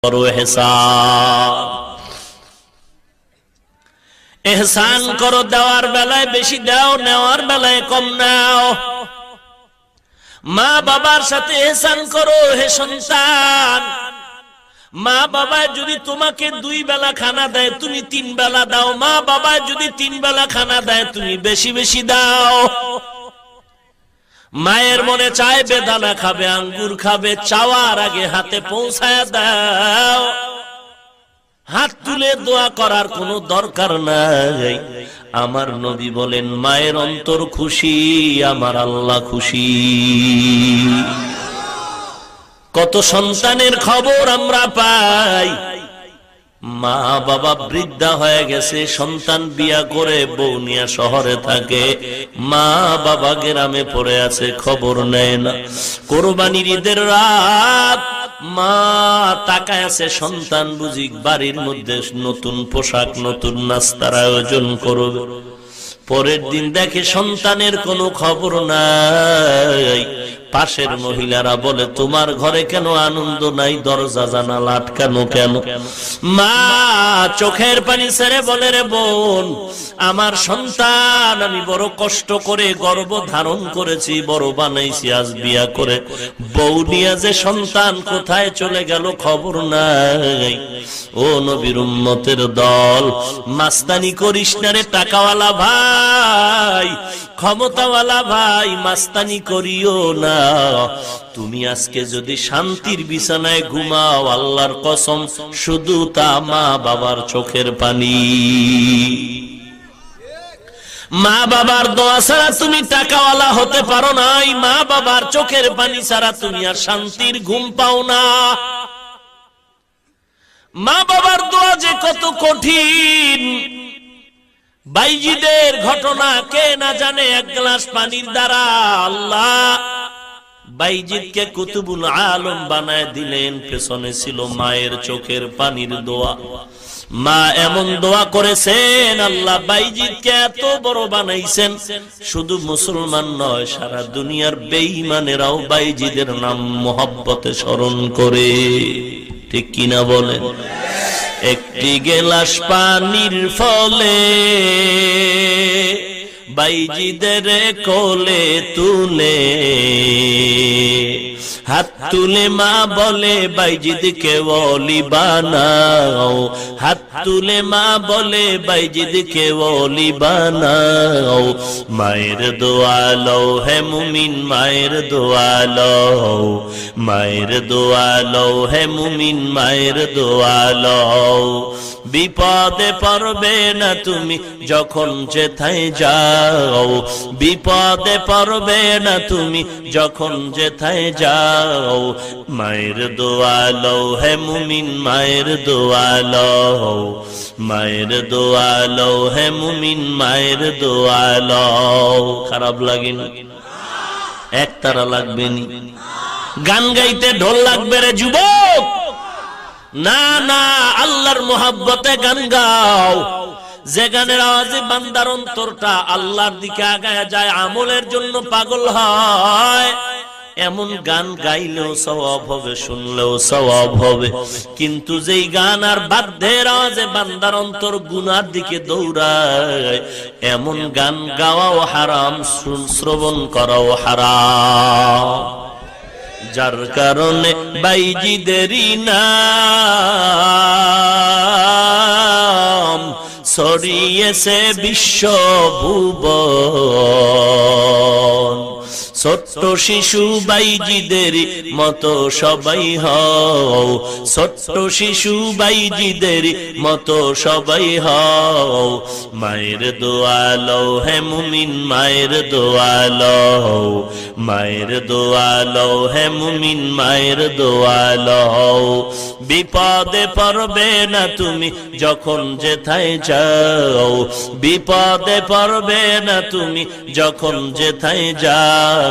করো এহসান। এহসান করো, দেওয়ার বেলায় বেশি দাও, নেওয়ার বেলায় কম নাও। মা বাবার সাথে এহসান করো হে সন্তান। মা বাবা যদি তোমাকে 2 বেলা খানা দেয় তুমি 3 বেলা দাও। মা বাবা যদি 3 বেলা খানা দেয় তুমি বেশি বেশি দাও। মায়ের মনে চায় বেদানা খাবে, আঙ্গুর খাবে, চাওয়ার আগে হাতে পৌঁছায় দাও। হাত তুলে দোয়া করার কোনো দরকার নাই। আমার নবী বলেন, মায়ের অন্তর খুশি, আমার আল্লাহ খুশি। কত সন্তানের খবর আমরা পাই, মা বাবা বৃদ্ধা হয়ে গেছে, সন্তান বিয়া করে বউ নিয়ে শহরে থাকে, মা বাবা গ্রামে পড়ে আছে, খবর নেয় না। কোরবানির ঈদের রাত মা তাকায় আছে, সন্তান বুঝি বাড়ির মধ্যে নতুন পোশাক, নতুন নাস্তার আয়োজন করবে। পরের দিন দেখে সন্তানের কোনো খবর নাই। পাশের মহিলারা বলে, তোমার ঘরে কেন আনন্দ নাই, দরজা জানালা আটকানো কেন? মা চোখের পানি ছেড়ে বলে, রে বোন, আমার সন্তান আমি বড় কষ্ট করে গর্ভ ধারণ করেছি, বড় বানাইছি, আজ বিয়া করে বউ নিয়ে যে সন্তান কোথায় চলে গেল খবর নাই। ও নবীর উম্মতের দল, মাস্তানি করিস না রে টাকাওয়ালা ভাই, ক্ষমতাওয়ালা ভাই, মাস্তানি করিও না। তুমি আজকে যদি শান্তির বিছানায় ঘুমাও, আল্লাহর কসম শুধু তা মা বাবার চোখের পানি। মা বাবার দোয়া ছাড়া তুমি টাকাওয়ালা হতে পারো না, মা বাবার চোখের পানি ছাড়া তুমি আর শান্তির ঘুম পাও না। মা বাবার দোয়া যে কত কঠিন, বাইজিদের ঘটনা কে না জানে। 1 গ্লাস পানির দ্বারা আল্লাহ বাইজিদকে কুতুবুল আলম বানায় দিলেন। পেছনে ছিল মায়ের চোখের পানির দোয়া। মা এমন দোয়া করেছেন, আল্লাহ বাইজিদকে এত বড় বানাইছেন। শুধু মুসলমান নয়, সারা দুনিয়ার বেঈমানেরাও বাইজিদের নাম মোহাব্বতে স্মরণ করে। ঠিক কিনা বলেন? একটি গেলাস পানির ফলে বাইজিদের কোলে তুলে, হাত তুলে মা বলে বাইজিদকে ওলি বানাও, হাত তুলে মা বলে বাইজিদকে ওলি বানাও। মায়ের দোয়া লও হে মুমিন, মায়ের দোয়া লও, মায়ের দোয়া লও হে মুমিন, মায়ের দোয়া লও। বিপদে পড়বে না তুমি যখন যেথায় যাও, বিপদে পড়বে না তুমি যখন যেথায় যাও। মায়ের দোয়া লও হে মুমিন, মায়ের দোয়া লও, মায়ের দোয়া লও হে মুমিন, মায়ের দোয়া লও। খারাপ লাগে না? একতারা লাগবে নি? গান গাইতে ঢোল লাগবে রে যুবক? না না, আল্লাহর মোহাব্বতে গান গাও। যে গানের আওয়াজে বান্দার অন্তরটা আল্লাহর দিকে আগায় যায়, আমলের জন্য পাগল হয়, এমন গান গাইলেও সওয়াব হবে, শুনলেও সওয়াব হবে। কিন্তু যেই গান আর বাদ্যের আওয়াজে বান্দার অন্তর গুনার দিকে দৌড়ায়, এমন গান গাওয়াও হারাম, শ্রবণ করাও হারাম। যার কারণে বাইজিদেরই নাম ছড়িয়েছে বিশ্বভুবন। ছোট্ট শিশু বাইজিদের মতো সবাই হও, ছোট্ট শিশু বাইজিদের মতো সবাই হও। মায়ের দোয়া লও হে মুমিন, মায়ের দোয়া লও, মায়ের দোয়া লও হে মুমিন, মায়ের দোয়া লও। বিপদে পড়বে না তুমি যখন যেথায় যাও, বিপদে পড়বে না তুমি যখন যেথায় যাও।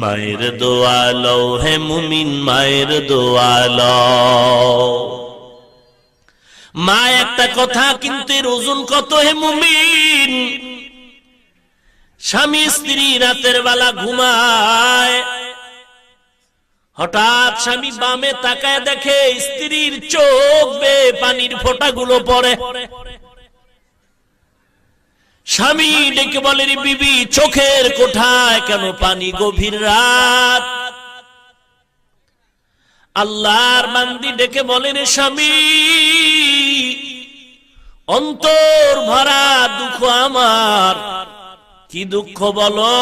মায়ের দোয়া লও হে মুমিন, মায়ের দোয়া লও। মা একটা কথা, কিন্তু এর ওজন কত হে মুমিন। স্বামী স্ত্রী রাতের বেলা ঘুমায়, হঠাৎ স্বামী বামে তাকায় দেখে স্ত্রীর চোখ বেয়ে পানির ফোঁটাগুলো পড়ে। স্বামী ডেকে বলে, রে বিবি, চোখের কোঠায় কেন পানি? গভীর রাত। আল্লাহর বান্দি ডেকে বলে, রে স্বামী, অন্তর ভরা দুঃখ আমার। কি দুঃখ বলো?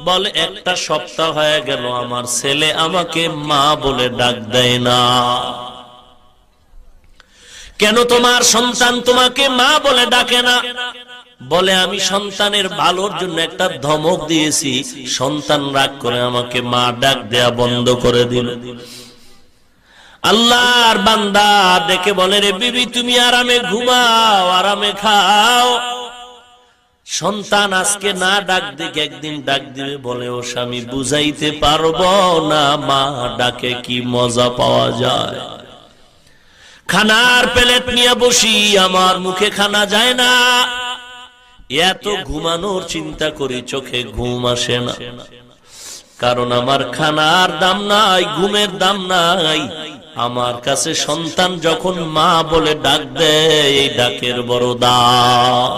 বলে, একটা সপ্তাহ হয়ে গেল আমার ছেলে আমাকে মা বলে ডাক দেয় না। কেন তোমার সন্তান তোমাকে মা বলে ডাকে না? বলে, আমি সন্তানের ভালোর জন্য একটা ধমক দিয়েছি, সন্তান রাগ করে আমাকে মা ডাক দেয়া বন্ধ করে দিল। আল্লাহর বান্দা ডেকে বলে, রে বিবি, তুমি আরামে ঘুমাও, আরামে খাও। সন্তান আজকে না ডাক দিকে একদিন ডাক দিবে। বলে, ও স্বামী, বুঝাইতে পারবো না মা ডাকে কি মজা পাওয়া যায়। খানার প্লেট নিয়ে বসি, আমার মুখে খানা যায় না। এত ঘুমানোর চিন্তা করি, চোখে ঘুম আসে না। কারণ আমার খানার দাম নাই, ঘুমের দাম নাই। আমার কাছে সন্তান যখন মা বলে ডাক দেয়, এই ডাকের বড় দাম।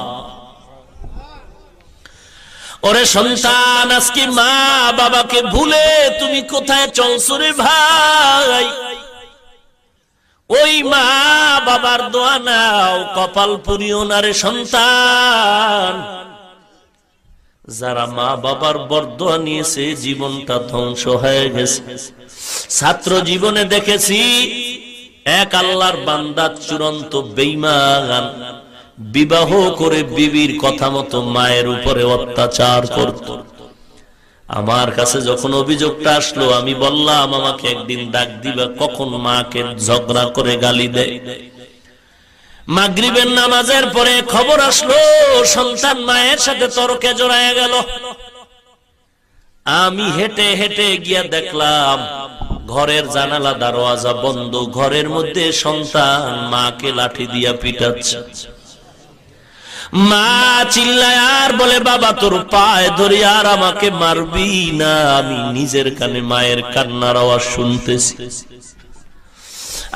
ওরে সন্তান, আজকে মা বাবাকে ভুলে তুমি কোথায় চলছো রে ভাই? ওই মা বাবার দোয়া নাও, কপাল পুরিও না রে সন্তান। যারা মা বাবার বরদোয়া নিয়েছে জীবনটা ধ্বংস হয়ে গেছে। ছাত্র জীবনে দেখেছি এক আল্লাহর বান্দা চূড়ান্ত বেঈমান, বিবাহ করে বিবির কথা মতো মায়ের উপরে অত্যাচার করত। আমার কাছে যখন অভিযোগটা আসলো, আমি বললাম, আমাকে একদিন ডাক দিবা, কখন মাকে ঝগড়া করে গালি দেয়। মাগরিবের নামাজের পরে খবর আসলো সন্তান মায়ের সাথে তর্কে জড়ায় গেল। আমি হেঁটে হেঁটে গিয়া দেখলাম ঘরের জানালা দরওয়াজা বন্ধ, ঘরের মধ্যে সন্তান মাকে লাঠি দিয়া পিটাচ্ছে। মা চিল্লায় আর বলে, বাবা তোর পায়ে ধরি, আর আমাকে মারবি না। আমি নিজের কানে মায়ের কান্নার আওয়াজ শুনতেছি।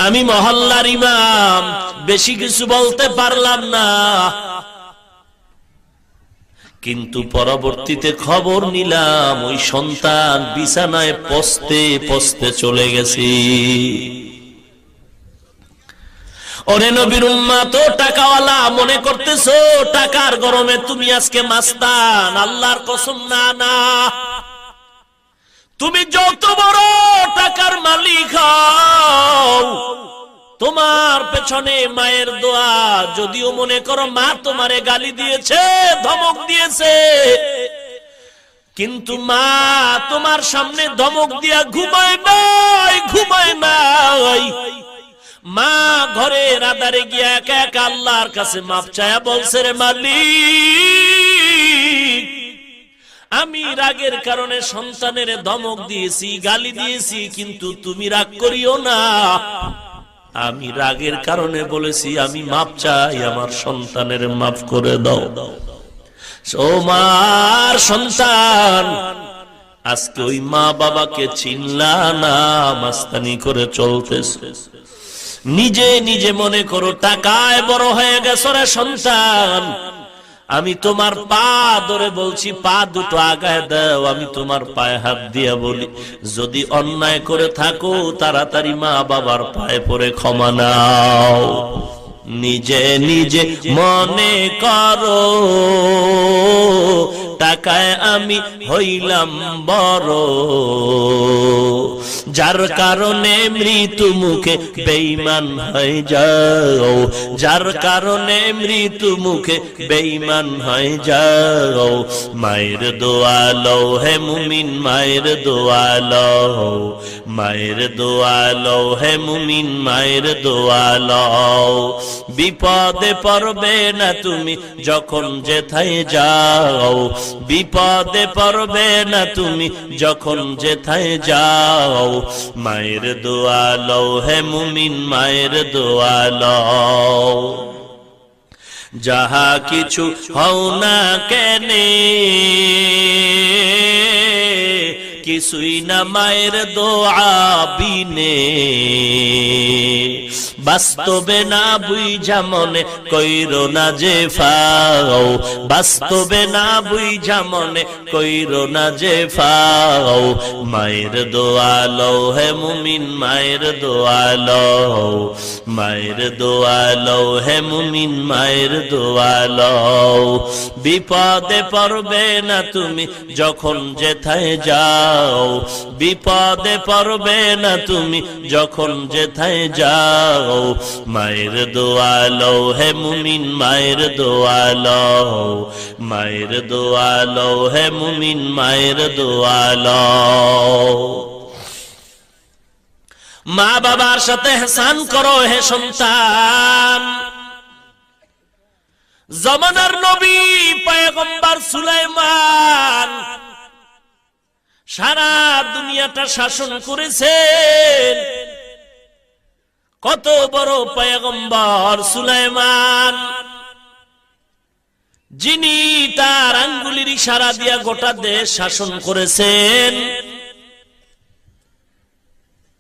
আমি মহল্লার ইমাম, বেশি কিছু বলতে পারলাম না। কিন্তু পরবর্তীতে খবর নিলাম ওই সন্তান বিছানায় পচতে পচতে চলে গেছে। ওরে নবীর উম্মত, টাকাওয়ালা মনে করতেছো টাকার গরমে তুমি আজকে মাস্তান? আল্লাহর কসম, না না। তুমি যত বড় টাকার মালিক হও, তোমার পেছনে মায়ের দোয়া। যদিও মনে করো মা তোমারে গালি দিয়েছে, ধমক দিয়েছে, কিন্তু মা তোমার সামনে ধমক দিয়া ঘুমায় নাই, ঘুমায় নাই। মা ঘরের আধারে গিয়া একা একা আল্লাহর কাছে মাপ চায়া বলছে, রে মালিক, আমি রাগের কারণে সন্তানের ধমক দিয়েছি, গালি দিয়েছি, কিন্তু তুমি রাগ করিও না। আমি রাগের কারণে বলেছি, আমি মাপ চাই, আমার সন্তানের মাফ করে দাও। ও মার সন্তান, আজকে ওই মা বাবাকে চিনলা না, মাস্তানি করে চলতেছে। নিজে নিজে মনে করো টাকায় বড় হয়ে গেছো রে সন্তান। আমি তোমার পা ধরে বলছি, পা দুটো আগায় দাও। আমি তোমার পায়ে হাত দিয়া বলি, যদি অন্যায় করে থাকো তাড়াতাড়ি মা বাবার পায়ে পড়ে ক্ষমা নাও। নিজে নিজে মনে করো টাকায় আমি হইলাম বড়, যার কারণে মৃত্যু মুখে বেঈমান হয়ে যাও, যার কারণে মৃত্যু মুখে বেঈমান হয়ে যাও। মায়ের দোয়া লও হে মুমিন, মায়ের দোয়া লও, মায়ের দোয়া লও হে মুমিন, মায়ের দোয়া লও। বিপদে পড়বে না তুমি যখন যেথায় যাও, বিপদে পড়বে না তুমি যখন যেথায় যাও। মায়ের দোয়া লও হে মুমিন, মায়ের দোয়া লও। যাহা কিছু হও না কেনে, কিছুই না মায়ের দোয়া বিনে, বাস্তবে না বুঝা মনে কইরো না যে ফাও, বাস্তবে না বুঝা মনে কইরো না যে ফাও, মায়ের দোয়া লও হে মুমিন, মায়ের দোয়া লও, মায়ের দোয়া লও হে মুমিন, মায়ের দোয়া লও। বিপদে পড়বে না তুমি যখন যেথায় যাও, বিপদে পড়বে না তুমি যখন যেথায় যাও, মায়ের দোয়া লও হে মুমিন, মায়ের দোয়া লও, মায়ের দোয়া লও হে মুমিন, মায়ের দোয়া লও। মা বাবার সাথে ইহসান করো হে সন্তান। জমানার নবী পয়গম্বর সুলাইমান সারা দুনিয়াটা শাসন করেছেন। কত বড় পয়গম্বর সুলাইমান, যিনি তার আঙ্গুলের ইশারা দিয়া গোটা দেশ শাসন করেছেন।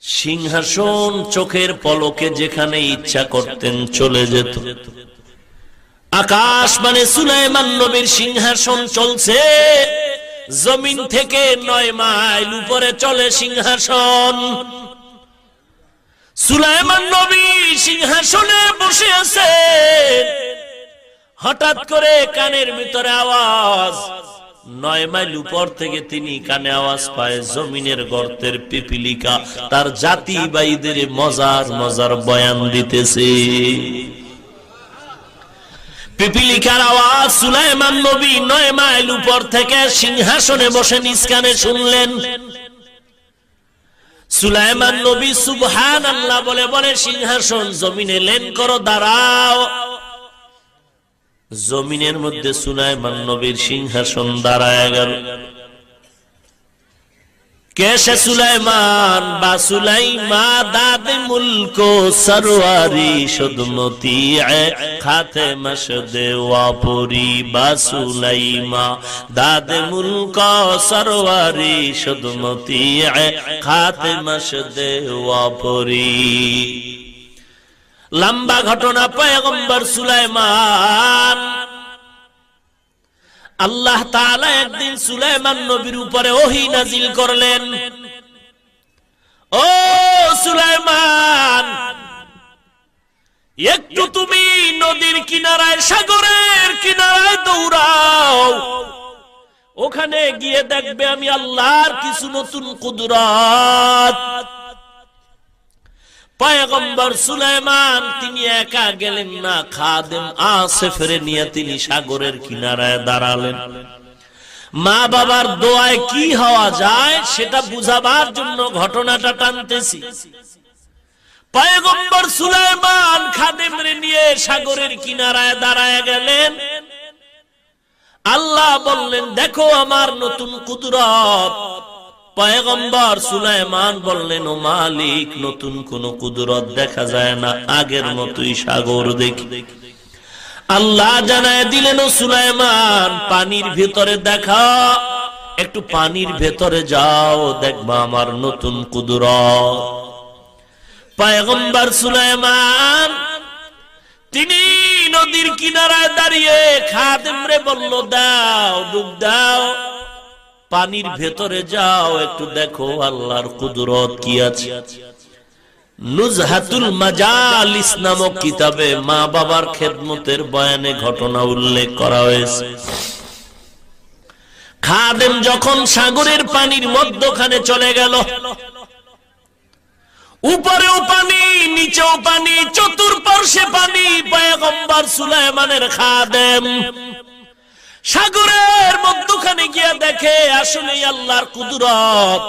সিংহাসন চোখের পলকে যেখানে ইচ্ছা করতেন চলে যেত। আকাশ মানে সুলাইমান নবীর সিংহাসন চলছে, জমিন থেকে 9 মাইল উপরে চলে সিংহাসন। সুলাইমান নবী সিংহাসনে বসে আছেন, হঠাৎ করে কানের ভিতরে আওয়াজ। 9 মাইল উপর থেকে তিনি কানে আওয়াজ পায়, জমিনের গর্তের পিপিলিকা তার জাতি ভাইদের মজার মজার বয়ান দিতেছে। পিপিলিকার আওয়াজ সুলাইমান নবী 9 মাইল উপর থেকে সিংহাসনে বসে নিজ কানে শুনলেন। সুলাইমান নবী সুবহানাল্লাহ বলে বলে সিংহাসন জমিনে লেন করো, দাঁড়াও। জমিনের মধ্যে সুলাইমান নবীর সিংহাসন দাঁড়ায় গেল। कैसे सुलाइमान बा सुलाइमा दाद मुल्को सरवारी शुदमती खाते मशदे वापुरी बा सुलाइमा दाद मुल्को सरवारी शुदमती खाते मशदे वापुरी। लंबा घटना पैगंबर सुलाइमान আল্লাহ তাআলা একদিন সুলাইমান নবীর উপরে ওহী নাজিল করলেন। ও সুলাইমান, একটু তুমি নদীর কিনারায় সাগরের কিনারায় দৌড়াও, ওখানে গিয়ে দেখবে আমি আল্লাহর কিছু নতুন কুদরত। পয়গম্বর সুলাইমান তিনি একা গেলেন না, খাদেম আসিফরে নিয়ে তিনি সাগরের কিনারায় দাঁড়ালেন। মা বাবার দোয়ায় কি হওয়া যায় সেটা বুঝাবার জন্য ঘটনাটা টানতেছি। পয়গম্বর সুলাইমান খাদেমরে নিয়ে সাগরের কিনারায় দাঁড়ায় গেলেন। আল্লাহ বললেন, দেখো আমার নতুন কুদরত। পয়গম্বর সুলাইমান বললেন, ও মালিক, নতুন কোন কুদরত দেখা যায় না, আগের মতোই সাগর দেখি। আল্লাহ জানায় দিলেন, ও সুলাইমান, পানির ভিতরে দেখা, একটু পানির ভেতরে যাও, দেখবা আমার নতুন কুদরত। পয়গম্বর সুলাইমান তিনি নদীর কিনারায় দাঁড়িয়ে খাদেমরে বলল, দাও ডুব দাও, পানির ভেতরে যাও, একটু দেখো আল্লাহর কুদরত কি আছে। নুজহাতুল মাজালিস নামক কিতাবে মা বাবার খেদমতের বয়ানে ঘটনা উল্লেখ করা হয়েছে। খাদেম যখন সাগরের পানির মধ্যখানে চলে গেল, উপরেও পানি নিচেও পানি, চতুর্পার্শ্বে পানি। পয়গম্বর সুলাইমানের খাদেম সাগরের মধ্যখানে গিয়ে দেখে আসলে আল্লাহর কুদরত।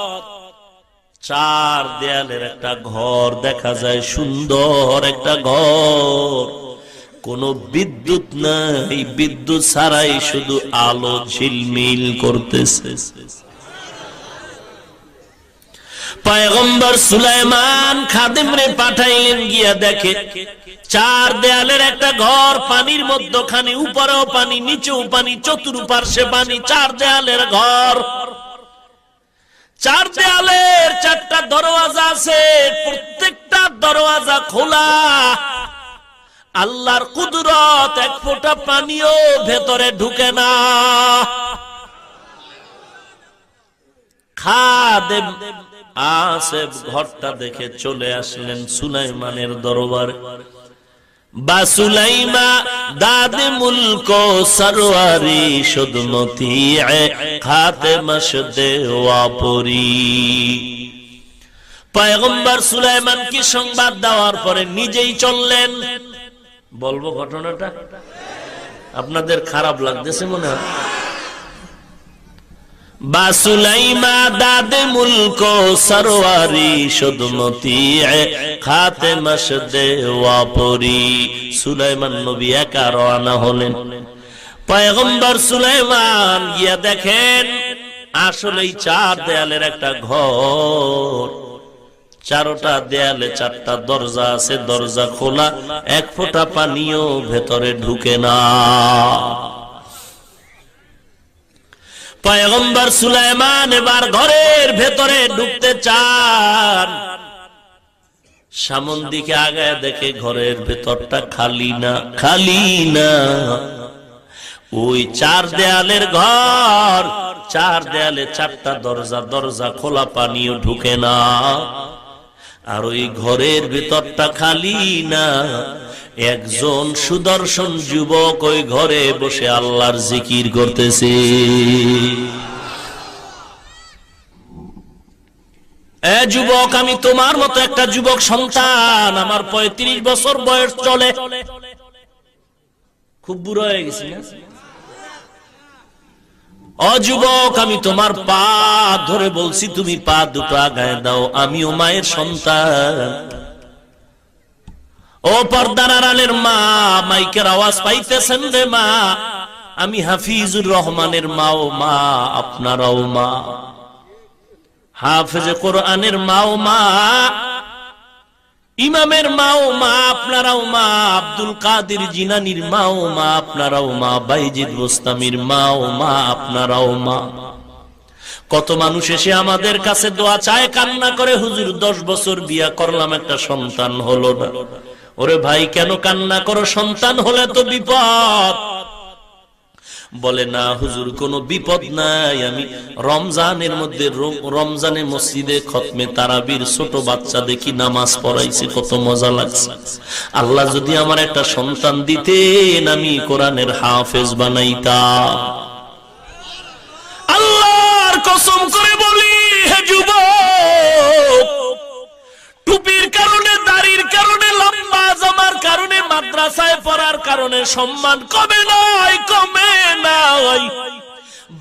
চার দেয়ালের একটা ঘর দেখা যায়, সুন্দর একটা ঘর, কোন বিদ্যুৎ নাই, বিদ্যুৎ ছাড়াই শুধু আলো ঝিলমিল করতেছে। পয়গম্বর সুলাইমান খাদেমরে পাঠাইলেন, গিয়া দেখে চার দেয়ালের একটা ঘর, পানির মধ্যখানে, উপরেও পানি নিচেও পানি, চতুর্পার্শ্বে পানি, চার দেয়ালের ঘর। চার দেয়ালের চারটা দরওয়াজা আছে, প্রত্যেকটা দরওয়াজা খোলা। আল্লাহর কুদরত, এক ফোঁটা পানিও ভেতরে ঢুকে না। খাদেম আসেফ ঘরটা দেখে চলে আসলেন সুলাইমানের দরবারে। বা সুলাইমা দাদে মুলক সরওয়ারি শুদমতি খাতেমশ দেওয়াপুরি। পয়গম্বর সুলাইমান কি সংবাদ দেওয়ার পরে নিজেই চললেন। বলবো ঘটনাটা, আপনাদের খারাপ লাগতেছে মনে হয়। বা সুলাইমা দাদে মুলক সরওয়ারি শুদমতি খাতেমশ দেওয়াপুরি। সুলাইমান নবী একা রওনা হলেন। পয়গম্বর সুলাইমান গিয়া দেখেন আসলেই চার দেয়ালের একটা ঘর, চারটা দেয়ালে চারটা দরজা আছে, দরজা খোলা, এক ফোঁটা পানিও ভেতরে ঢুকে না। পয়গম্বর সুলাইমান এবার ঘরের ভেতরে ঢুকতে চান, সামন দিকে আগায় দেখে ঘরের ভেতরটা খালি না, খালি না। ওই চার দেয়ালের ঘর, চার দেয়ালে চারটা দরজা, দরজা খোলা, পানিও ঢুকে না। আর ওই ঘরের ভেতরটা খালি না। একজন সুদর্শন যুবক ওই ঘরে বসে আল্লাহর জিকির করতেছে। এ যুবক, আমি তোমার মতো একটা যুবক সন্তান, আমার 35 বছর বয়স চলে। খুব বুড়ো হয়ে গেছি না? ও যুবক, আমি তোমার পা ধরে বলছি, তুমি পা দুটো আগায় দাও, আমিও মায়ের সন্তান। ও পর্দার আড়ালের মা, মাইকের আওয়াজ পাইতেছেন রে মা, আমি হাফিজুর রহমানের মাও মা, আপনারাও মা। হাফেজে কোরআনের মাও মা, ইমামের মাও মা, আপনারাও মা। আব্দুল কাদের জিলানীর মাও মা, আপনারাও মা। বাইজিদ বোস্তামির মাও মা, আপনারাও মা। কত মানুষ এসে আমাদের কাছে দোয়া চায়, কান্না করে, হুজুর 10 বছর বিয়া করলাম, একটা সন্তান হলো না। ওরে ভাই, কেন কান্না করো? সন্তান হলে তো বিপদ। বলে না হুজুর, কোনো বিপদ নাই, আমি রমজানের মধ্যে, রমজানে মসজিদে খতমে তারাবির ছোট বাচ্চা দেখি নামাজ পড়াইছে, কত মজা লাগছে। আল্লাহ যদি আমার একটা সন্তান দিতেন, আমি কোরআনের হাফেজ বানাইতাম। আল্লাহর কসম করে বলি, হে যুবক, টুপির কারণে, দাড়ির কারণে, লম্বা জামার কারণে, মাদ্রাসায় পড়ার কারণে সম্মান কমে নাই, কমে নাই।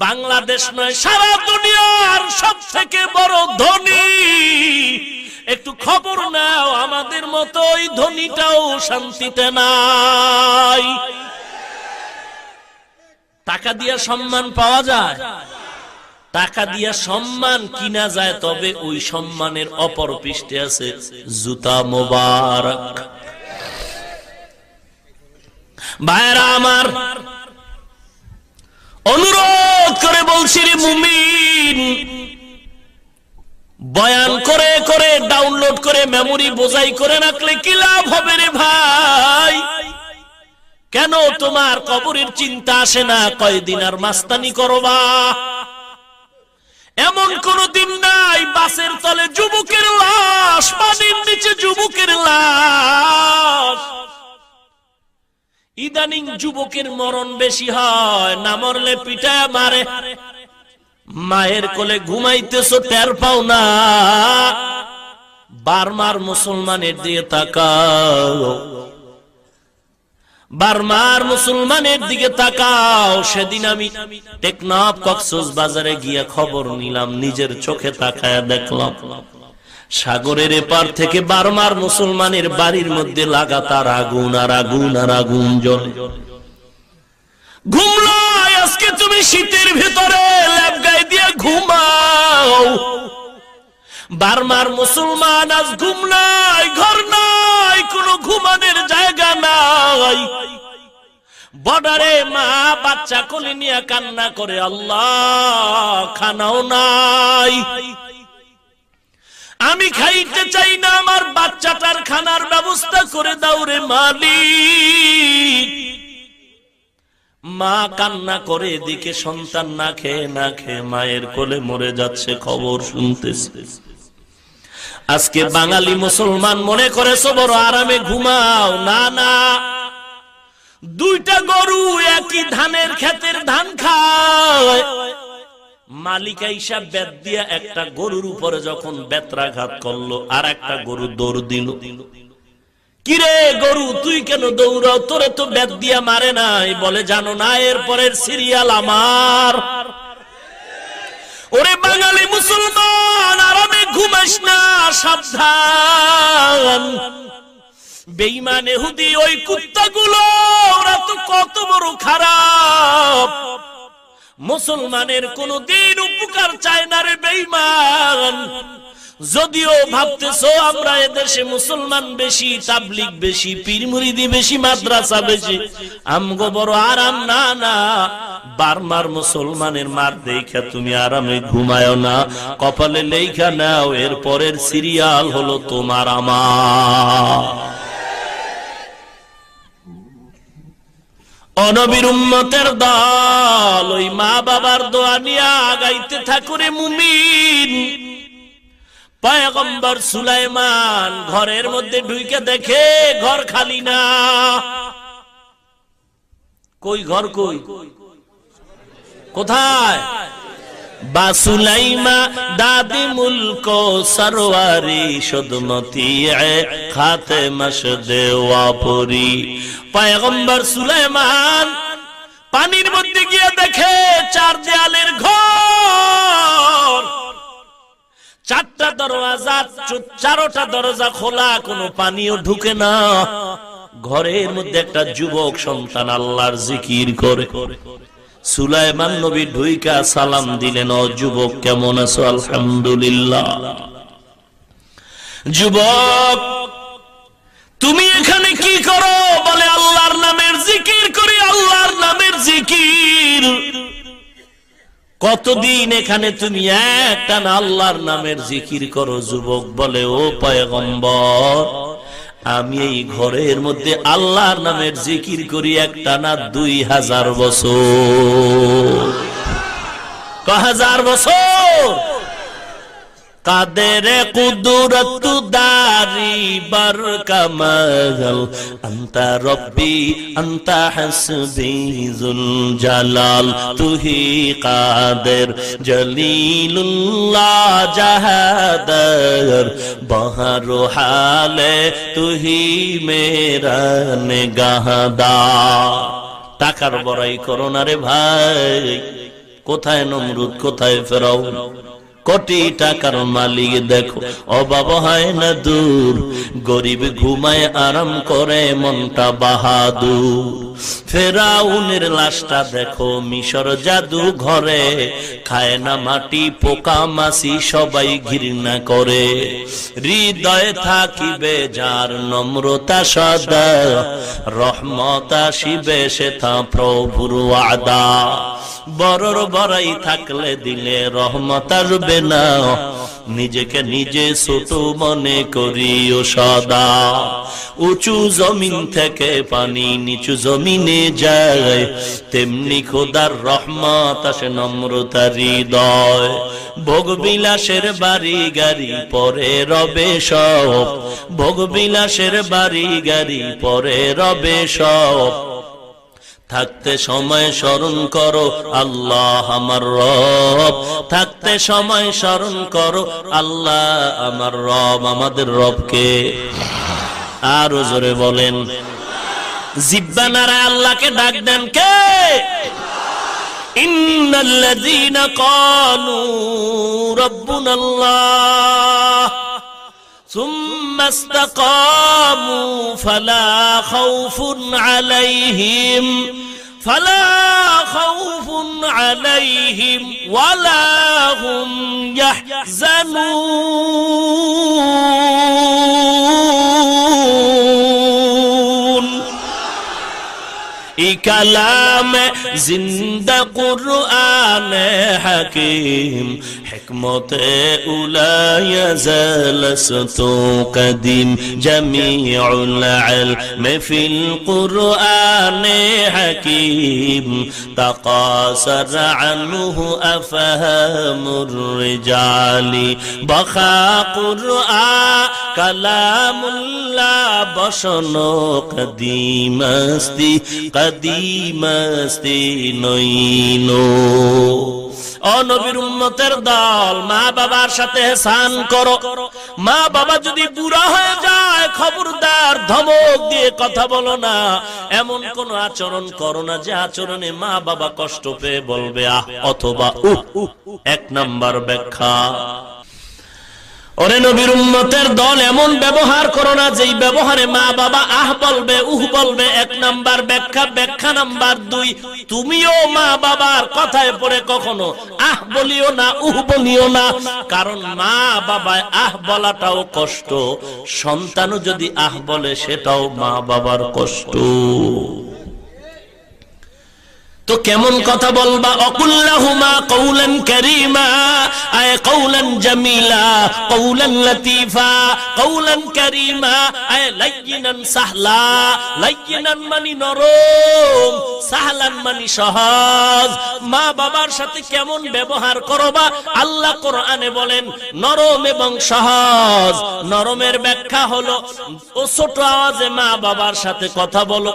বাংলাদেশ নয়, সারা দুনিয়ার সব থেকে বড় ধনী। একটু খবর নাও, আমাদের মতো ওই ধনীটাও শান্তিতে নাই। টাকা দিয়া সম্মান পাওয়া যায়, টাকা দিয়া সম্মান কিনা যায়, তবে ওই সম্মানের অপর পৃষ্ঠে আছে জুতা মোবারক। ভাইরা আমার, অনুরোধ করে বলছি রে মুমিন, বয়ান করে করে, ডাউনলোড করে, মেমোরি বোঝাই করে রাখলে কি লাভ হবে রে ভাই? কেন তোমার কবরের চিন্তা আসে না? কয়দিন আর মাস্তানি করবা? এমন কোন দিন নাই বাসের তলে যুবকের লাশ, পানির নিচে যুবকের লাশ। ইদানিং যুবকের মরণ বেশি হয়, না মরলে পিটায় মারে। মায়ের কোলে ঘুমাইতেছো, টের পাও না। বার্মার মুসলমানের দিকে তাকাও, বার্মার মুসলমানের দিকে তাকাও। সেদিন আমি টেকনাফ কক্সবাজারে গিয়ে খবর নিলাম, নিজের চোখে তাকায়া দেখলাম সাগরের এপার থেকে বার্মার মুসলমানের বাড়ির মধ্যে লাগাতার আগুন আর আগুন আর আগুন জ্বলে। ঘুমলো আজকে তুমি শীতের ভিতরে ল্যাব গায়ে দিয়ে ঘুমাও। বার্মার মুসলমান আজ ঘুম নাই, ঘর নাই, কোনো ঘুমানোর জায়গা নাই। বর্ডারে মা বাচ্চা কোলে নিয়ে কান্না করে, আল্লাহ খানাও নাই। আমি খাইতে চাই না, আমার বাচ্চাটার খানার ব্যবস্থা করে দাও রে মালিক। মা কান্না করে, এদিকে সন্তান না খেয়ে মায়ের কোলে মরে যাচ্ছে, খবর শুনতেছে। আজকে বাঙালি মুসলমান মনে করেছো বড় আরামে ঘুমাও। না না, দুইটা গরু একই ধানের ক্ষেতের ধান খায়। মালিকা হিসাব বেত দিয়া একটা গরুর উপরে যখন বেত্রাঘাত করলো, আর একটা গরু দৌড় দিল। কিরে গরু, তুই কেন দৌড়াও? তোরে তো বেত দিয়া মারে নাই। বলে জানো না, এর পরের সিরিয়াল আমার। ওরে বাঙালি মুসলমান, আরামে ঘুমাস না, সাবধান। বেঈমান ইহুদি ওই কুত্তাগুলো, ওরা তো কত বড় খারাপ। মুসলমানের কোনদিন উপকার চায় না রে বেঈমান। যদিও ভাবতেছো আমরা এদেশে মুসলমান বেশি, তাবলিগ বেশি, পীর মুরিদি বেশি, মাদ্রাসা বেশি, আমগো বড় আরাম। না না, বারমার মুসলমানের মার দেখা তুমি আরামে ঘুমায়ো না, কপালে লেখা নাও, এর পরের সিরিয়াল হলো তোমার আমার। অনবীর উম্মতের দল ওই মা বাবার দোয়া নিয়ে আগাইতে থাকুরে মুমিন। পয়গম্বর সুলাইমান ঘরের মধ্যে ঢুকে দেখে ঘর খালি না। কই ঘর, কই কোথায়? বাসুলাইমা দাদি মুলক সরওয়ারি সুদমতি খাতে মশদে ওয়াপুরি। পয়গম্বর সুলাইমান পানির মধ্যে গিয়ে দেখে চার দেয়ালের ঘর, চারটা দরজা, চারোটা দরজা খোলা, কোনো পানিও ঢুকে না। ঘরের মধ্যে একটা যুবক সন্তান আল্লাহর জিকির করে। সুলাইমান নবী ঢুইকা সালাম দিলেন, ও যুবক কেমন আছো? আলহামদুলিল্লাহ। যুবক তুমি এখানে কি করো? বলে আল্লাহর নামের জিকির করি, আল্লাহর নামের জিকির। কতদিন এখানে তুমি একটানা আল্লাহর নামের জিকির করো? যুবক বলে, ও পয়গম্বর, আমি এই ঘরের মধ্যে আল্লাহর নামের জিকির করি একটানা 2000 বছর। 1000 বছর। কাদের কুদরত দারি বার কামাল, আনতা রব্বি আনতা হাসবি যুল জালাল, তুহি কাদের জলিলুল্লাহ জাহাদার, বহর হালে তুহি মেরা নিগাহদার। টাকার বড়াই করো না রে ভাই। কোথায় নমরুদ, কোথায় ফেরাউন? কোটি টাকার মালিক দেখো, অভাব হয় না দূর। গরিব ঘুমায় আরাম করে, মনটা বাহাদুর। ফেরাউনের লাশটা দেখো, মিশর জাদু ঘরে, খায় না মাটি, পোকা মাছি সবাই ঘৃণা করে। হৃদয়ে থাকিবে যার নম্রতা সদা, রহমত আসিবে সেথা প্রভুর ওয়াদা। বড়র বড়াই থাকলে দিলে রহমত আসবে না, নিজেকে নিজে ছোট মনে করিও সদা। উঁচু জমিন থেকে পানি নিচু জমিনে যায়, তেমনি খোদার রহমত আসে নম্রতার হৃদয়। ভোগবিলাসের বাড়ি গাড়ি পরে রবে সব, ভোগবিলাসের বাড়ি গাড়ি পরে রবে সব। থাকতে সময় স্মরণ করো আল্লাহ আমার রব, থাকতে সময় স্মরণ করো আল্লাহ আমার রব। আমাদের রবকে আরো জোরে বলেন। জিহ্বা নাড়ায় আল্লাহকে ডাক দেন কে? ইন্নাল্লাযীনা ক্বালু রাব্বুনাল্লাহ সুম্মা ইসতাকামু ফালা খাউফুন আলাইহিম ওয়ালা হুম ইয়াহজানুন। কালাম জিন্দা কুরআন হাকিম, حكمت أولى يزالست قديم جميع العلم في القرآن حكيم تقاصر عنه أفهام الرجال بخا قرآن كلام الله بشنو قديم استی نইনো ও নবীর উম্মতের দল, মা বাবার সাথে ihsan করো। মা বাবা যদি বুড়া হয়ে যায় খবরদার ধমক দিয়ে কথা বলো না, এমন কোন আচরণ করো না যে আচরণে মা বাবা কষ্ট পেয়ে বলবে আহ অথবা উহ। এক নাম্বার ব্যাখ্যা, ওরে নবীর উম্মতের দল এমন ব্যবহার করো না যেই ব্যবহারে মা বাবা আহ বলবে উহ বলবে। এক নাম্বার ব্যাখ্যা। ব্যাখ্যা নাম্বার 2, তুমিও মা বাবার কথায় পড়ে কখনো আহ বলিও না উহ বলিও না, কারণ মা বাবায় আহ বলাটাও কষ্ট, সন্তানও যদি আহ বলে সেটাও মা বাবার কষ্ট। তো কেমন কথা বলবা? অকুল্লাহুমা কওলান কারীমা, আয় কওলান জামিলা, কওলান লতীফা, কওলান কারীমা, আয় লাইয়িনান সাহলা। লাইয়িনান মানে নরম, সাহলান মানে সহজ। মা বাবার সাথে কেমন ব্যবহার করবা? আল্লাহ কোরআনে বলেন নরম এবং সহজ। নরমের ব্যাখ্যা হলো ও ছোট আওয়াজে মা বাবার সাথে কথা বলো,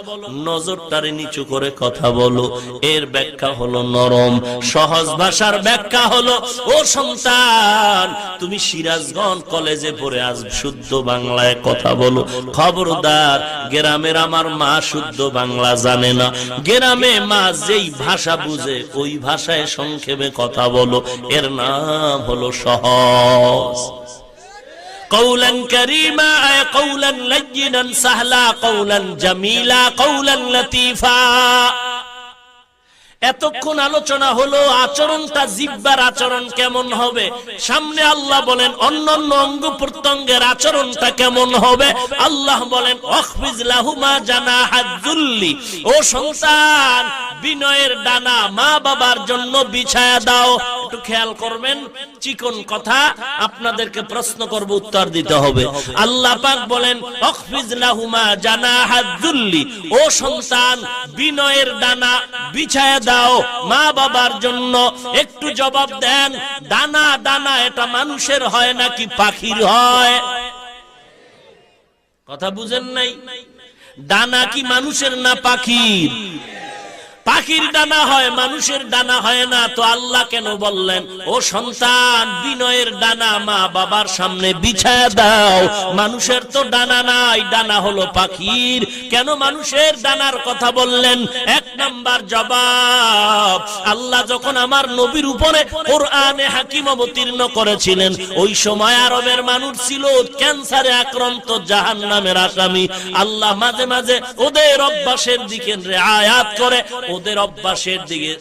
নজরটারে নিচু করে কথা বলো, এর ব্যাখ্যা হলো নরম। সহজ ভাষার ব্যাখ্যা হলো ও সন্তান তুমি সিরাজগঞ্জ কলেজে পড়ে আজ শুদ্ধ বাংলায় কথা বলো। খবরদার, গ্রামের আমার মা শুদ্ধ বাংলা জানে না, গ্রামে মা যেই ভাষা বুঝে ওই ভাষায় সংক্ষেপে কথা বলো, এর নাম হলো সহজ। কওলান কারীমা, আয় কওলান লাইয়িনান সাহলা, কওলান জামিলা, কওলান লতীফা। এতক্ষণ আলোচনা হলো আচরণটা, জিহ্বার আচরণ কেমন হবে। সামনে আল্লাহ বলেন অন্যান্য অঙ্গ প্রত্যঙ্গের আচরণটা কেমন হবে। আল্লাহ বলেন ওয়াখফিজ লাহুমা জানাহাজ যুল্লি, ও সন্তান বিনয়ের ডানা মা বাবার জন্য বিছায়া দাও। একটু খেয়াল করবেন, চিকন কথা, আপনাদেরকে প্রশ্ন করব, উত্তর দিতে হবে। আল্লাহ পাক বলেন ওয়াখফিজ লাহুমা জানাহাজ যুল্লি, ও সন্তান বিনয়ের ডানা বিছায়া দাও মা বাবার জন্য। একটু জবাব দেন, ডানা ডানা এটা মানুষের হয় নাকি পাখির হয়? কথা বুঝেন নাই? ডানা কি মানুষের না পাখির? পাখির ডানা হয়, মানুষের ডানা হয় না। তো আল্লাহ কেন বললেন ও সন্তান বিনয়ের ডানা মা বাবার সামনে বিছায়া দাও? মানুষের তো ডানা নাই, ডানা হলো পাখির। কেন মানুষের ডানার কথা বললেন? এক নাম্বার জবাব, আল্লাহ যখন আমার নবীর উপরে কোরআনে হাকিম অবতীর্ণ করেছিলেন, ওই সময় আরবের মানুষ ছিল ক্যান্সারে আক্রান্ত, জাহান্নামের আসামি। আল্লাহ মাঝে মাঝে ওদের অভ্যাসের দিকে রিআয়াত করে, ওদের অভ্যাসের দিকে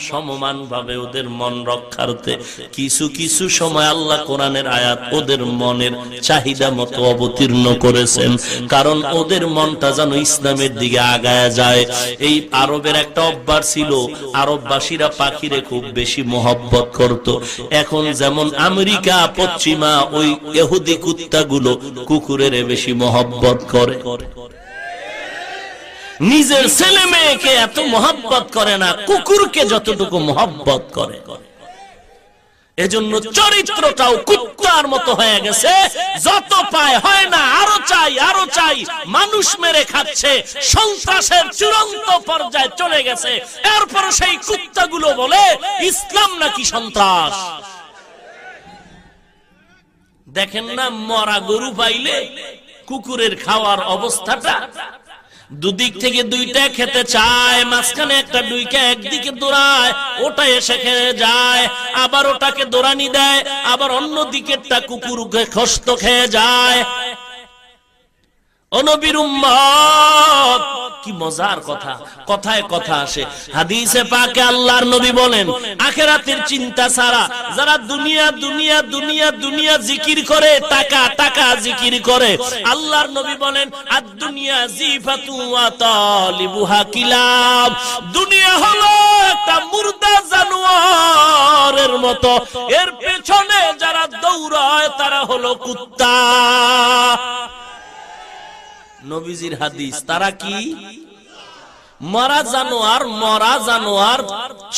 সমমান ভাবে ওদের মন রক্ষার্থে কিছু কিছু সময় আল্লাহ কোরআনের আয়াত ওদের মনের চাহিদা মতো অবতীর্ণ করেছেন, কারণ ওদের মনটা যেন ইসলামের দিকে আগায় যায়। এই আরবের একটা অভ্যাস ছিল, আরববাসীরা পাখিরে খুব বেশি মহব্বত করত। এখন যেমন আমেরিকা পশ্চিমা ওই ইহুদি কুত্তাগুলো কুকুরের বেশি মহব্বত করে। নিজের ছেলে মেয়েকে এত মহব্বত করে না, কুকুরকে যতটুকু মহব্বত করে। এজন্য চরিত্রটাও কুত্তার মতো হয়ে গেছে, যত পায় হয় না, আরো চাই আরো চাই, মানুষ মেরে খাচ্ছে, সন্ত্রাসের চূড়ান্ত পর্যায়ে চলে গেছে। এরপর সেই কুত্তাগুলো বলে ইসলাম নাকি সন্ত্রাস। দেখেন না, মরা গরু পাইলে কুকুরের খাওয়ার অবস্থাটা, দুদিক থেকে দুইটা খেতে চায়, মাঝখানে একটা ডুইকা একদিকে দৌড়ায়, ওটা এসে খেয়ে যায়, আবার ওটাকে দৌড়ানি দেয়, আবার অন্য দিকেরটা কুকুরকে খস্ত খেয়ে যায়। ও নবীর উম্মত, কি মজার কথা, কথায় কথা আসে। হাদিসে পাকে আল্লাহর নবী বলেন, আখিরাতের চিন্তা ছাড়া যারা দুনিয়া দুনিয়া দুনিয়া দুনিয়া জিকির করে, টাকা টাকা জিকির করে, আল্লাহর নবী বলেন আদ-দুনিয়া জিফাতু ওয়া তালিবুহা কিলাব, দুনিয়া হলো একটা মুর্দা জানোয়ারের মতো, এর পেছনে যারা দৌড়ায় তারা হলো কুত্তা। নবীজির হাদিস, তারা কি? মরা জানোয়ার, মরা জানোয়ার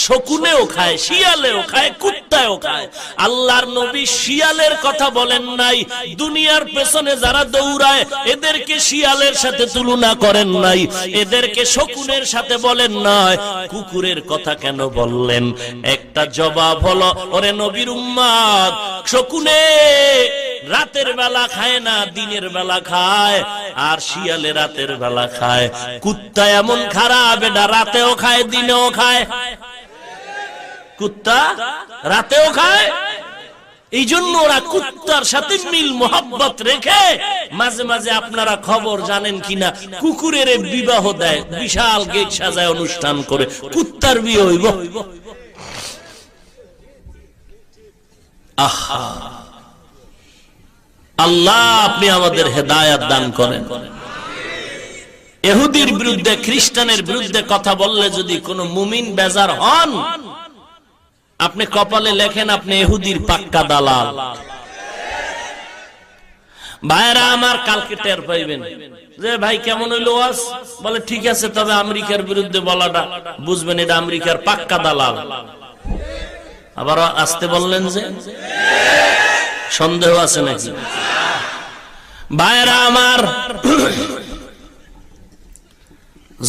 শকুনেও খায়, শিয়ালেও খায়, কুত্তাও খায়। আল্লাহর নবী শিয়ালের কথা বলেন নাই, দুনিয়ার পেছনে যারা দৌড়ায় এদেরকে শিয়ালের সাথে তুলনা করেন নাই, এদেরকে শকুনের সাথে বলেন নাই। কুকুরের কথা কেন বললেন? একটা জবাব হলো, ওরে নবীর উম্মত, শকুনে রাতের বেলা খায় না, দিনের বেলা খায়, আর শিয়ালে রাতের বেলা খায়। কুত্তা এমন খারাপ, এটা রাতেও খায় দিনেও খায়। কুত্তা রাতেও খায়, এই জন্য ওরা কুত্তার সাথে মিল মোহাব্বত রেখে মাঝে মাঝে, আপনারা খবর জানেন কিনা, কুকুরের বিবাহ দেয়, বিশাল গেট সাজায় অনুষ্ঠান করে, কুত্তার বিয়ে হইব। আহা, আল্লাহ আপনি আমাদের হেদায়েত দান করেন। ইহুদির বিরুদ্ধে, খ্রিস্টানের বিরুদ্ধে কথা বললে যদি কোনো মুমিন বেজার হন, আপনি কপালে লেখেন আপনি ইহুদির পাক্কা দালাল। ভাইরা আমার, কালকে টের পাইবেন যে ভাই কেমন হইলো ওয়াজ, বলে ঠিক আছে, তবে আমেরিকার বিরুদ্ধে বলাটা বুঝবেন এটা আমেরিকার পাক্কা দালাল। আবার আসতে বললেন যে সন্দেহ আছে নাকি? ভাইরা আমার,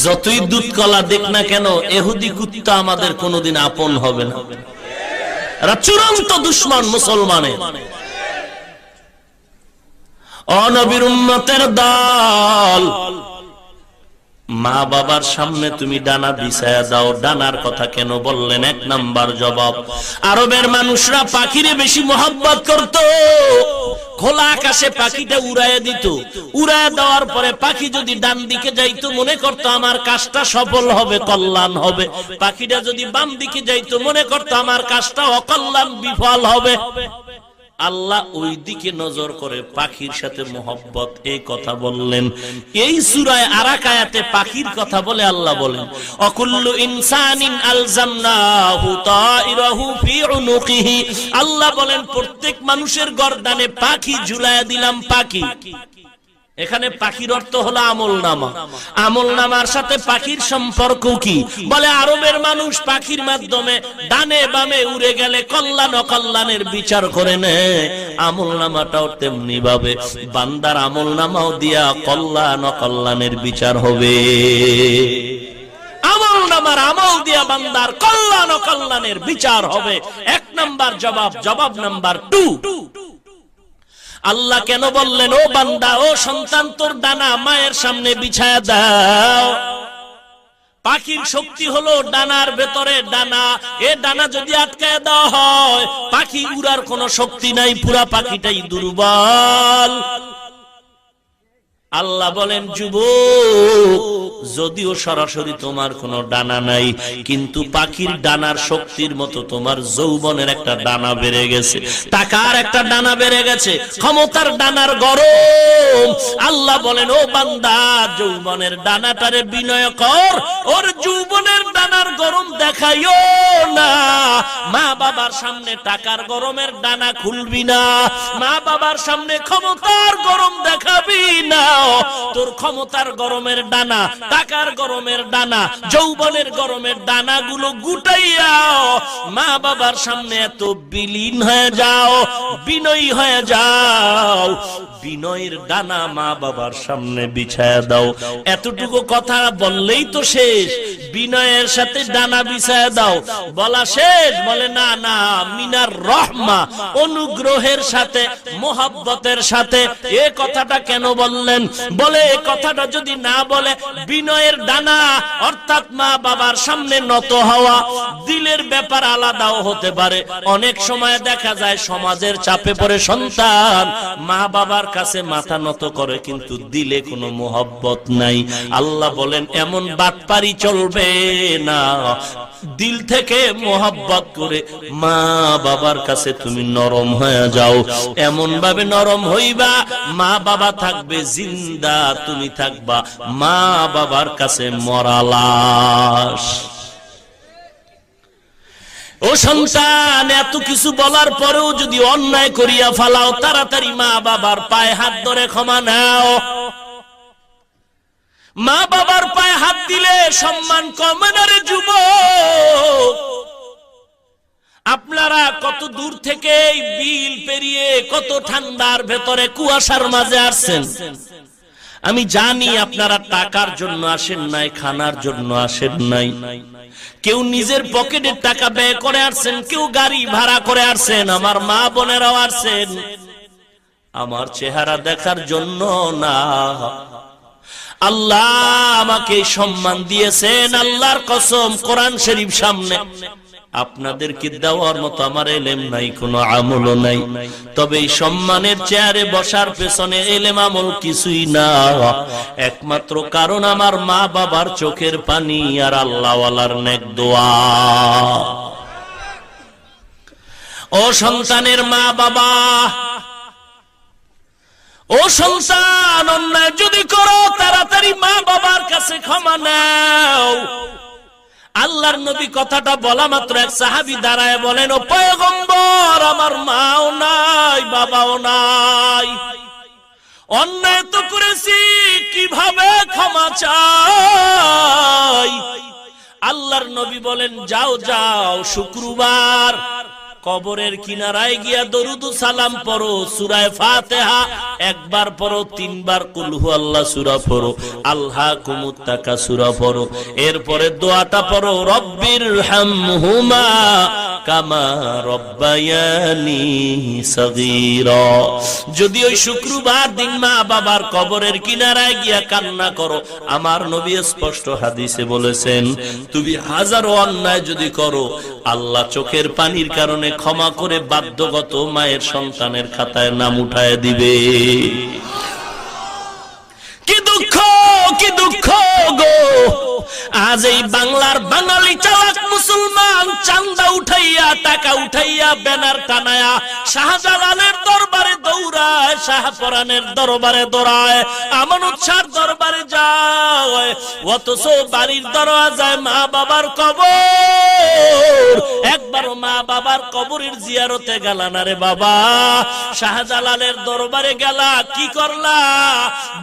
যতই দুধ কলা দেখ না কেন, ইহুদি কুত্তা আমাদের কোনোদিন আপন হবে না। এরা চূড়ান্ত দুশমন মুসলমানের। ও নবীর উম্মতের দল, মা বাবার সামনে তুমি ডানা বিছায়া দাও। ডানার কথা কেন বললেন? এক নাম্বার জবাব, আরবের মানুষরা পাখিরে বেশি মোহাব্বত করত। খোলা আকাশে পাখিটা উড়াইয়া দিত, উড়াইয়া দেওয়ার পরে পাখি যদি ডান দিকে যাইতো মনে করতো আমার কাজটা সফল হবে, কল্যাণ হবে। পাখিটা যদি বাম দিকে যাইতো মনে করতো আমার কাজটা অকল্যাণ, বিফল হবে। আল্লাহ ওই দিকে নজর করে পাখির সাথে মোহব্বত, এই কথা বললেন। এই সূরায় আরাক আয়াতে পাখির কথা বলে আল্লাহ বলেন, অকুল্লু ইনসানিন আলজামনাহু তাইরাহু ফি উনুকিহি, আল্লাহ বলেন প্রত্যেক মানুষের গর্দানে পাখি ঝুলায়া দিলাম। পাখি, এখানে পাখির অর্থ হলো আমলনামা। আমলনামার সাথে পাখির সম্পর্ক কি? বলে আরবের মানুষ পাখির মাধ্যমে ডানে বামে উড়ে গেলে কল্যাণ অকল্যাণের বিচার করে নেয়। আমলনামাটাও তেমনি ভাবে বান্দার আমলনামাও দিয়া কল্যাণ অকল্যাণের বিচার হবে। আমলনামার আমল দিয়া বান্দার কল্যাণ অকল্যাণের বিচার হবে। এক নাম্বার জবাব। জবাব নাম্বার 2, আল্লাহ কেন বললেন ও বান্দা, ও সন্তান, তোর ডানা মায়ের সামনে বিছায়া দাও। পাখির শক্তি হলো ডানার ভেতরে ডানা। এ ডানা যদি আটকায় দেওয়া হয়, পাখি উড়ার কোনো শক্তি নাই, পুরা পাখিটাই দুর্বল। আল্লাহ বলেন, যুবক, যদিও সরাসরি তোমার কোনো ডানা নাই, কিন্তু পাখির ডানার শক্তির মতো তোমার যৌবনের একটা ডানা বেড়ে গেছে, টাকার একটা ডানা বেড়ে গেছে, ক্ষমতার ডানার গরম। আল্লাহ বলেন, ও বান্দা, যৌবনের ডানাটারে বিনয় কর, ওর যৌবনের ডানার গরম দেখাইও না। মা বাবার সামনে টাকার গরমের ডানা খুলবি না, মা বাবার সামনে ক্ষমতার গরম দেখাবি না। তোর ক্ষমতার গরমের ডানা, টাকার গরমের ডানা, যৌবনের গরমের ডানা গুলো গুটাইয়া মা বাবার সামনে এত বিলীন হয়ে যাও, বিনয়ী হয়ে যাও। বিনয়ের ডানা মা বাবার সামনে বিছায়া দাও। এতটুকু কথা বললেই তো শেষ। বিনয়ের সাথে ডানা বিছায়া দাও। বলা শেষ, বলে না না, মিনার রহমা, অনুগ্রহের সাথে, মোহাব্বতের সাথে। এই কথাটা কেন বললেন? বলে এই কথাটা যদি না বলে, বিনয়ের ডানা অর্থাৎ মা বাবার সামনে নত হওয়া, দিলের ব্যাপার আলাদাও হতে পারে। অনেক সময় দেখা যায় সমাজের চাপে পড়ে সন্তান মা বাবার কাছে মাথা নত করে, কিন্তু দিলে কোনো মোহব্বত নাই। আল্লাহ বলেন এমন বাটপারি চলবে না। দিল থেকে মোহব্বত করে মা বাবার কাছে তুমি নরম হয়ে যাও। এমন ভাবে নরম হইবা, মা বাবা থাকবে জিন্দা, তুমি থাকবা মা বাবার কাছে মরা লাশ। ও সন্তান, এত কিছু বলার পরেও যদি অন্যায় করিয়া ফালাও, তাড়াতাড়ি মা বাবার পায়ে হাত ধরে ক্ষমা নাও। মা বাবার পায়ে হাত দিলে সম্মান কমে না রে যুবক। আপনারা কত দূর থেকে বিল পেরিয়ে, কত ঠান্ডার ভেতরে কুয়াশার মাঝে আসছেন। আমি জানি আপনারা টাকার জন্য আসেন নাই, খানার জন্য আসেন নাই। কেউ নিজের পকেটের টাকা ব্যয় করে আসছেন, কেউ গাড়ি ভাড়া করে আসছেন। আমার মা বোনেরাও আসছেন আমার চেহারা দেখার জন্য না। আল্লাহ আমাকে সম্মান দিয়েছেন, আল্লাহর কসম, কোরআন শরীফ সামনে। আপনাদেরকে দেওয়ার মতো আমার এলেম নাই, কোনো আমলও নাই। তবে এই সম্মানের চেয়ারে বসার পেছনে এলেম আমল কিছুই না, একমাত্র কারণ আমার মা বাবার চোখের পানি আর আল্লাহওয়ালার নেক দোয়া। ও সন্তানের মা বাবা, ও সন্তান, অন্যায় যদি করো তাড়াতাড়ি মা বাবার কাছে ক্ষমা নাও। আল্লাহর নবী কথাটা বলা মাত্র এক সাহাবী দাঁড়ায় বলেন, ও পয়গম্বর, আমার মাও নাই, বাবাও নাই, অন্যায় তো করেছি, কিভাবে ক্ষমা চাই? আল্লাহর নবী বলেন, যাও যাও, শুক্রবার কবরের কিনারায় গিয়া দরুদ সালাম পড়ো, সূরা ফাতিহা একবার পড়ো, 3 বার কুল হুয়াল্লাহ সূরা পড়ো, আলহাকুমুত তাকাসুরা পড়ো। এরপরে দোয়াটা পড়ো, রব্বির হামহুমা কামা রব্বায়ানি সগীরা। যদি ওই শুক্রবার দিন মা বাবার কবরের কিনারায় গিয়া কান্না করো, আমার নবী স্পষ্ট হাদিসে বলেছেন, তুমি হাজারো অন্যায় যদি করো, আল্লাহ চোখের পানির কারণে ক্ষমা করে বাধ্যগত মায়ের সন্তানের খাতায় নাম উঠায় দিবে। কি দুঃখ, কি দুঃখ গো! আজ এই বাংলার বাঙালি চালাক মুসলমান চান্দা উঠাইয়া, টাকা উঠাইয়া, ব্যানার টানায়া শাহজালালের দরবারে দৌড়ায়, শাহপরানের দরবারে দৌড়ায়, আমানত শাহর দরবারে যায়, অথচ বাড়ির দরওয়াজায় মা বাবার কবর। একবারও মা বাবার কবরের জিয়ারতে গেলা না রে বাবা। শাহজালালের দরবারে গেলা, কি করলা?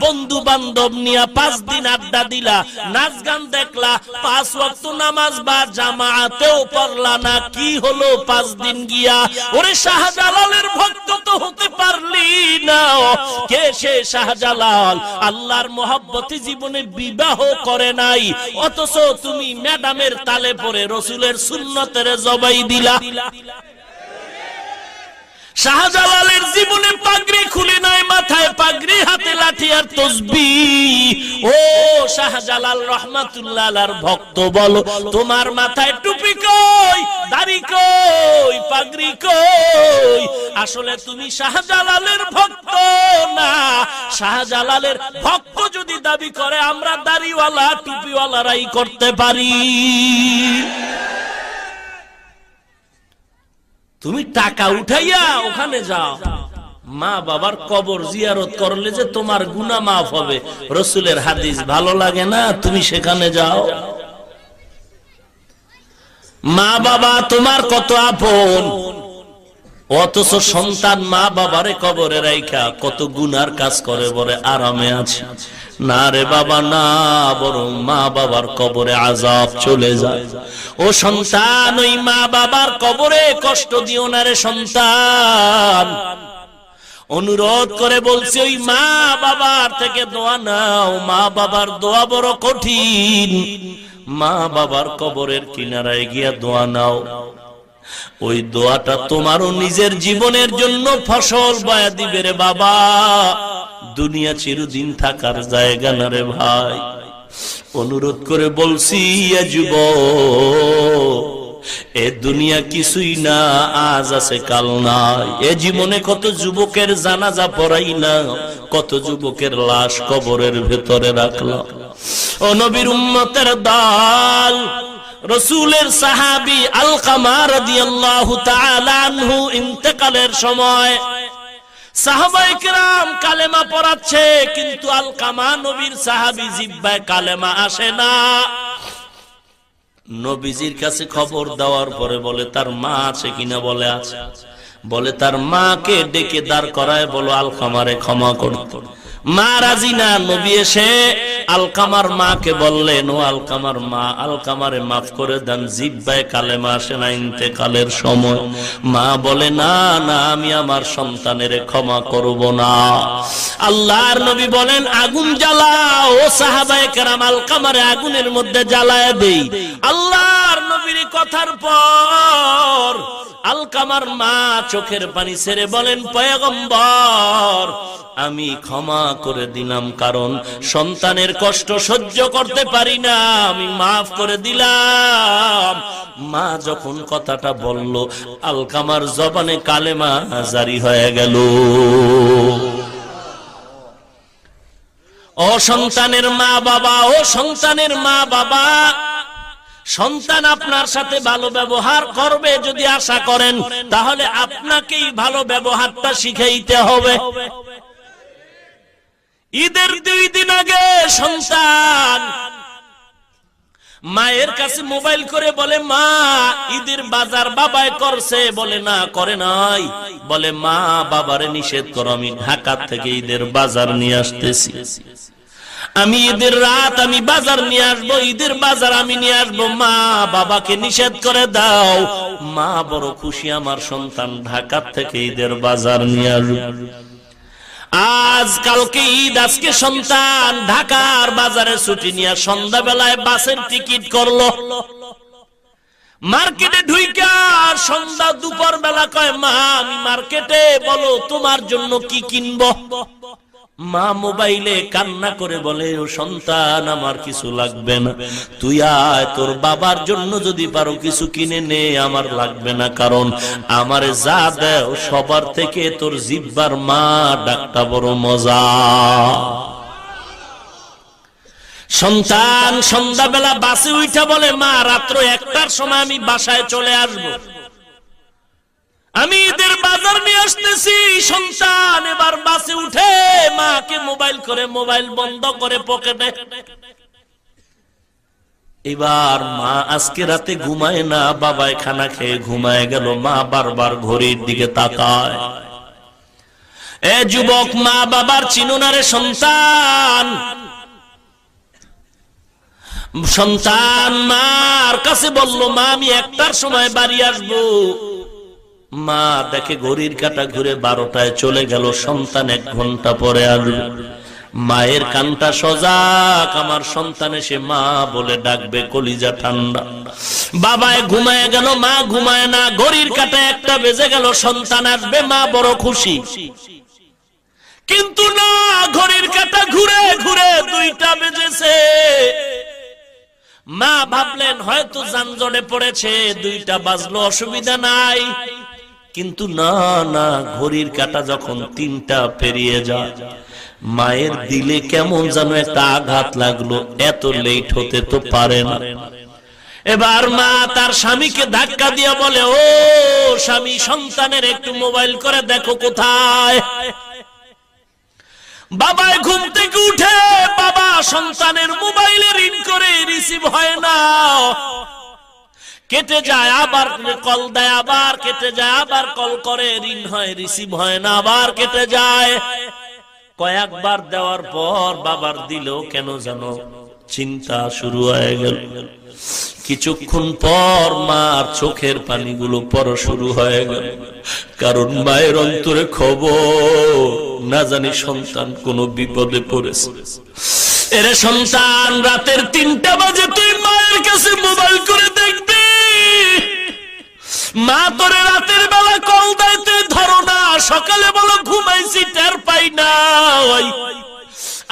বন্ধু বান্ধব নিয়া 5 দিন আড্ডা দিলা, নাচ গান দেখলা, 5 ওয়াক্ত নামাজ বা জামাতেও পড়লা না। কি হলো 5 দিন গিয়া? ওরে শাহজালালের ভক্ত তো হতে পারলি না। কে সে শাহজালাল? আল্লাহর মহব্বতে জীবনে বিবাহ করে নাই, অথচ তুমি ম্যাডামের তালে পড়ে রসুলের সুন্নতের জবাই দিলা। শাহজালালের জীবনে পাগড়ি খুলে নাই, মাথায় পাগড়ি, হাতে লাঠি আর তসবিহ। ও শাহজালাল রহমাতুল্লাহ আলাইহির ভক্ত, বলো তোমার মাথায় টুপি কই, দাড়ি কই, পাগড়ি কই? আসলে তুমি শাহজালালের ভক্ত না। শাহজালালের ভক্ত যদি দাবি করে, আমরা দাড়িওয়ালা টুপিওয়ালারাই করতে পারি। তুমি টাকা উঠাইয়া ওখানে যাও, মা বাবার কবর জিয়ারত করলে যে তোমার গুনাহ মাফ হবে, রসুলের হাদিস ভালো লাগে না? তুমি সেখানে যাও। মা বাবা তোমার কত আপন, অথচ সন্তান মা বাবারে কবরে রাইখা কত গুনার কাজ করে, বলে আরামে আছে। না রে বাবা না, বরং মা বাবার কবরে আযাব চলে যায়। ও সন্তান, ওই মা বাবার কবরে কষ্ট দিও না রে সন্তান। অনুরোধ করে বলছি, ওই মা বাবার থেকে দোয়া নাও। মা বাবার দোয়া বড় কঠিন। মা বাবার কবরের কিনারায় গিয়া দোয়া নাও। ওই দোয়াটা তোমারও নিজের জীবনের জন্য ফসল বয়া দিবে রে বাবা। দুনিয়া চিরদিন থাকার জায়গা না রে ভাই। অনুরোধ করে বলছি এ যুবক, এ দুনিয়া কিছুই না, আজ আছে কাল নাই। এ জীবনে কত যুবকের জানাজা পড়াই না, কত যুবকের লাশ কবরের ভেতরে রাখলাম। ও নবীর উম্মতের দল, রাসূলের সাহাবী আলকামা রাদিয়াল্লাহু তাআলা আনহু ইন্তেকালের সময় সাহাবায়ে কেরাম কালেমা পড়াচ্ছে, কিন্তু আলকামা নবীর সাহাবী জিহ্বায় কালেমা আসে না। নবীজির কাছে খবর দেওয়ার পরে বলে তার মা আছে কিনা, বলে আছে। বলে তার মাকে ডেকে দাঁড় করায় বলো আলকামারে ক্ষমা করতে। মা রাজি না। নবী এসে আলকামার মাকে বললেন, ও আলকামার মা, আলকামারে মাফ করে দেন, জিহ্বায় কালেমা আসে না ইন্তেকালের সময়। মা বলে না না, আমি আমার সন্তানের ক্ষমা করব না। আল্লাহর নবী বলেন আগুন জ্বালাও। ও সাহাবায়ে কেরাম আলকামারে আগুনের মধ্যে জ্বালায় দেই। আল্লাহর নবীর কথার পর আলকামার মা চোখের পানি ছেড়ে বলেন, পয়গম্বর আমি ক্ষমা করে দিলাম, কারণ সন্তানের কষ্ট সহ্য করতে পারি না, আমি মাফ করে দিলাম। মা যখন কথাটা বলল, আলকামার জবানে কালেমা জারি হয়ে গেল। ও সন্তানের মা বাবা, ও সন্তানের মা বাবা, সন্তান আপনার সাথে ভালো ব্যবহার করবে যদি আশা করেন, তাহলে আপনাকেই ভালো ব্যবহারটা শিখাইতে হবে। ঈদের 2 দিন আগে সন্তান মায়ের কাছে মোবাইল করে বলে, মা ঈদের বাজার বাবাই করছে। বলে না, করে নাই। বলে মা বাবারে নিষেধ করো, আমি ঢাকা থেকে ঈদের বাজার নিয়ে আসতেছি। আমি ঈদের রাত আমি বাজার নিয়ে আসবো, ঈদের বাজার আমি নিয়ে আসবো, মা বাবাকে নিষেধ করে দাও। মা বড় খুশি, আমার সন্তান ঢাকা থেকে ঈদের বাজার নিয়ে আসবে। আজ কালকে ঈদ, আজকে সন্তান ঢাকার বাজারে ছুটি নিয়ে সন্ধ্যাবেলায় বাসের টিকিট করলো। মার্কেটে ঢুইকা সন্ধ্যা দুপুর বেলা কয়, মা আমি মার্কেটে, বলো তোমার জন্য কি কিনবো। মা মোবাইলে কান্না করে বলে, ও সন্তান আমার কিছু লাগবে না, তুই আয়, তোর বাবার জন্য যদি পারো কিছু কিনে নে, আমার লাগবে না, কারণ আমারে যা দেও সবার থেকে তোর জিহ্বার মা ডাকটা বড় মজা। সন্তান সন্ধ্যাবেলা বাসে উঠা বলে, মা রাত্র 1টার সময় আমি বাসায় চলে আসবো, আমি ঈদের বাজার নিয়ে আসতেছি। সন্তান এবার বাসে উঠে মাকে মোবাইল করে, মোবাইল বন্ধ করে পকেটে। এবার মা আজকে রাতে ঘুমায় না, বাবায় খানা খেয়ে ঘুমায় গেল। মা বারবার ঘড়ির দিকে তাকায়। এ যুবক, মা বাবার চিনো না রে সন্তান। সন্তান মার কাছে বলল, মা আমি 1টার সময় বাড়ি আসবো। মা দেখে ঘড়ির কাঁটা ঘুরে 12টায় চলে গেল। সন্তান 1 ঘন্টা পরে আসবে। মায়ের কানটা সজাগ, আমার সন্তান এসে মা বলে ডাকবে, কলিজা ঠান্ডা। বাবায় ঘুমায় গেল, মা ঘুমায় না। ঘড়ির কাঁটা 1টা বেজে গেল, সন্তান আসবে, মা বড় খুশি। কিন্তু না, ঘড়ির কাঁটা ঘুরে ঘুরে 2টা বেজেছে। মা ভাবলেন হয়তো যানজটে পড়েছে, 2টা বাজলো, অসুবিধা নাই। কিন্তু না না, ঘড়ির কাঁটা যখন 3টা পেরিয়ে যায়, মায়ের দিলে কেমন যেন একটা আঘাত লাগলো। এত লেট হতে তো পারে না। এবার মা তার স্বামীকে ধাক্কা দিয়ে বলে, ও স্বামী, সন্তানের একটু মোবাইল করে দেখো কোথায়। বাবায় ঘুম থেকে উঠে, বাবা সন্তানের মোবাইলে রিং করে, রিসিভ হয় না, কেটে যায়, আবার কল দেয়, আবার কেটে যায়, আবার কল করে, রিং হয়, রিসিভ হয় না, আবার কেটে যায়। কয়েকবার দেওয়ার পর বাবার দিলেও কেন যেন চিন্তা শুরু হয়ে গেল। কিছুক্ষণ পর মার চোখের পানিগুলো পড়া শুরু হয়ে গেল, কারণ মায়ের অন্তরে খবর, না জানি সন্তান কোনো বিপদে পড়েছে। এরে সন্তান, রাতের 3টা বাজে তুই মায়ের কাছে মোবাইল করে দেখবি, মা তোরে রাতের বেলা কল দেয় তুই ধরো না, সকালে বলো ঘুমাইছি টের পাই না।